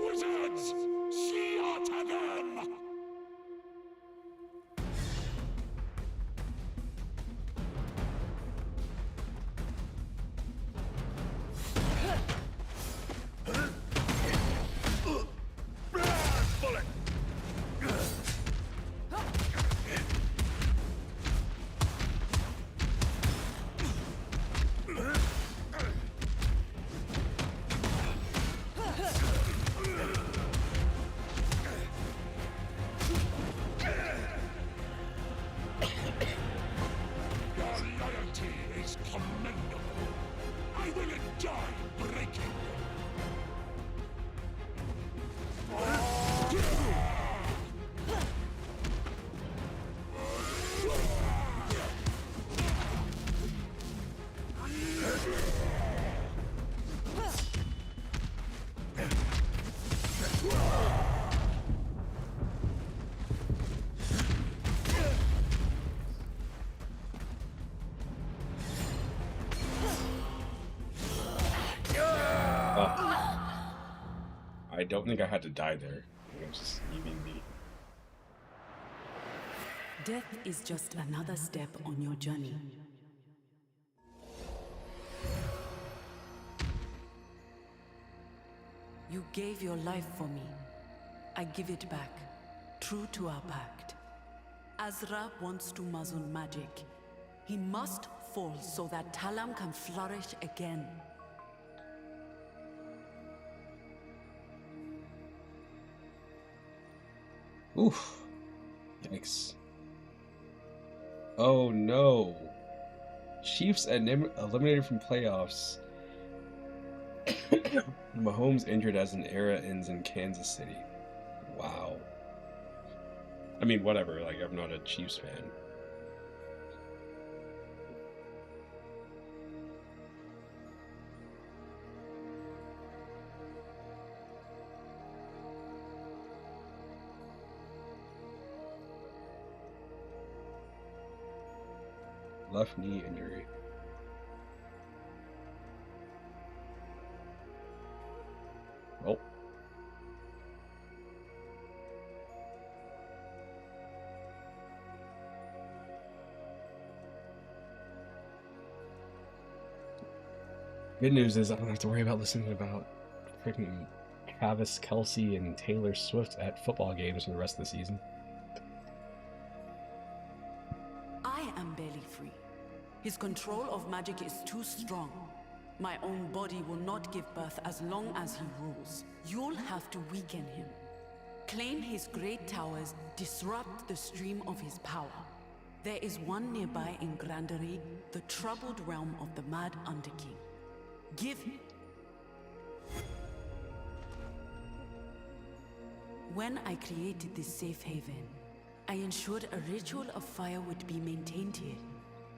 Wizards! Slaughter them! I don't think I had to die there. I think it was just leaving me. Death is just another step on your journey. You gave your life for me. I give it back, true to our pact. Azra wants to muzzle magic. He must fall so that Talam can flourish again. Oof. Yikes. Oh no. Chiefs eliminated from playoffs. Mahomes injured as an era ends in Kansas City. Wow. I mean, whatever. Like, I'm not a Chiefs fan. Left knee injury. Oh. Good news is I don't have to worry about listening about freaking Travis Kelce and Taylor Swift at football games for the rest of the season. I am barely free. His control of magic is too strong. My own body will not give birth as long as he rules. You'll have to weaken him. Claim his great towers, disrupt the stream of his power. There is one nearby in Grandery, the troubled realm of the Mad Underking. Give him. When I created this safe haven, I ensured a ritual of fire would be maintained here.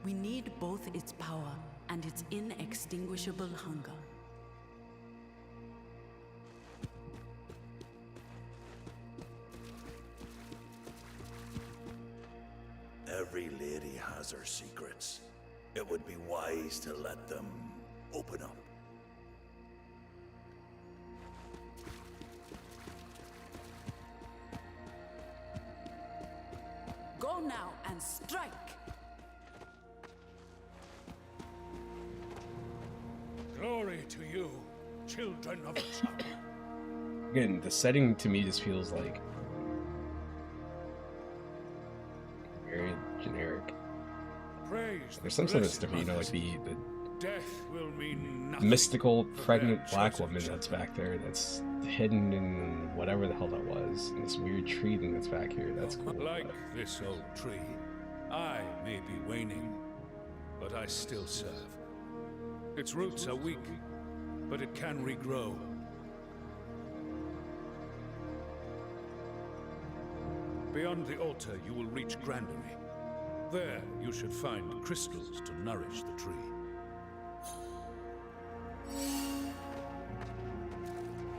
We need both its power and its inextinguishable hunger. Every lady has her secrets. It would be wise to let them open up. Go now and strike! Glory to you, children of the sun. Again, the setting to me just feels like very generic. Praise There's some sort of stuff, you know, like the death will mean nothing. mystical pregnant black woman that's back there that's hidden in whatever the hell that was. And this weird tree thing that's back here. That's cool. Like this old tree, I may be waning, but I still serve. Its roots are weak, but it can regrow. Beyond the altar, you will reach Grandery. There, you should find crystals to nourish the tree.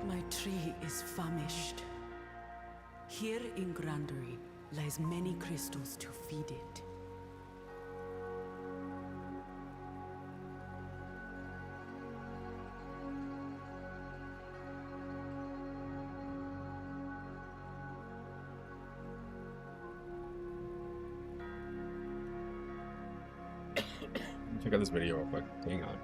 My tree is famished. Here in Grandery lies many crystals to feed it. Check out this video real quick. Hang on.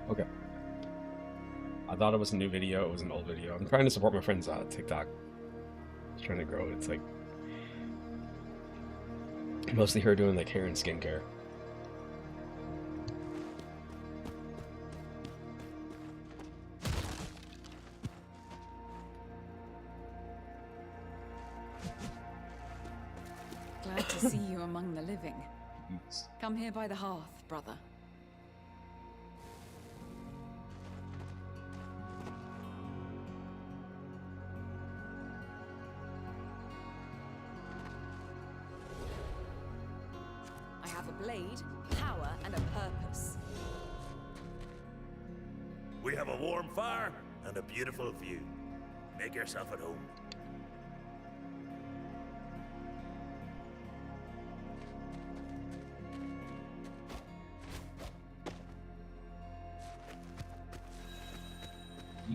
Okay. I thought it was a new video. It was an old video. I'm trying to support my friend's TikTok. Just trying to grow it. It's like mostly her doing like hair and skincare. Glad to see you among the living. Come here by the hearth, brother. I have a blade, power, and a purpose. We have a warm fire and a beautiful view. Make yourself at home.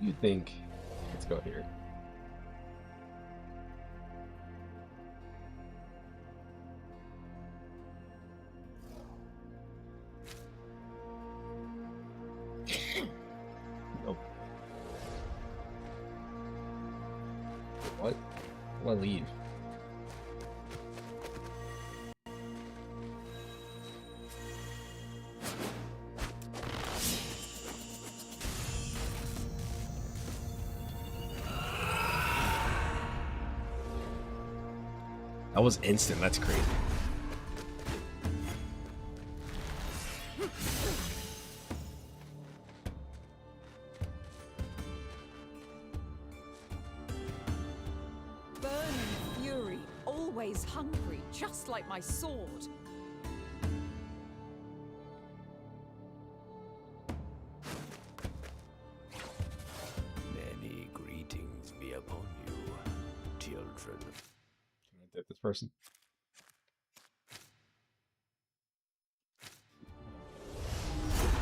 You think? Let's go here. Nope. What? Will I leave? That was instant. That's crazy. Burning fury, always hungry, just like my sword. Many greetings be upon you, children. Can I dip this person?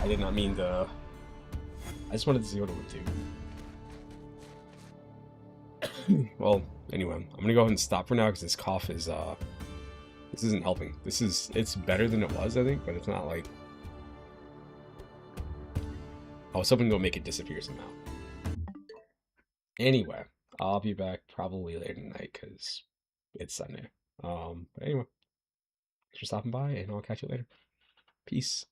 I did not mean to. I just wanted to see what it would do. Well, anyway, I'm gonna go ahead and stop for now because this cough is this isn't helping. It's better than it was, I think, but it's not like I was hoping to make it disappear somehow. Anyway, I'll be back probably later tonight because it's Sunday. But anyway, thanks for stopping by, and I'll catch you later. Peace.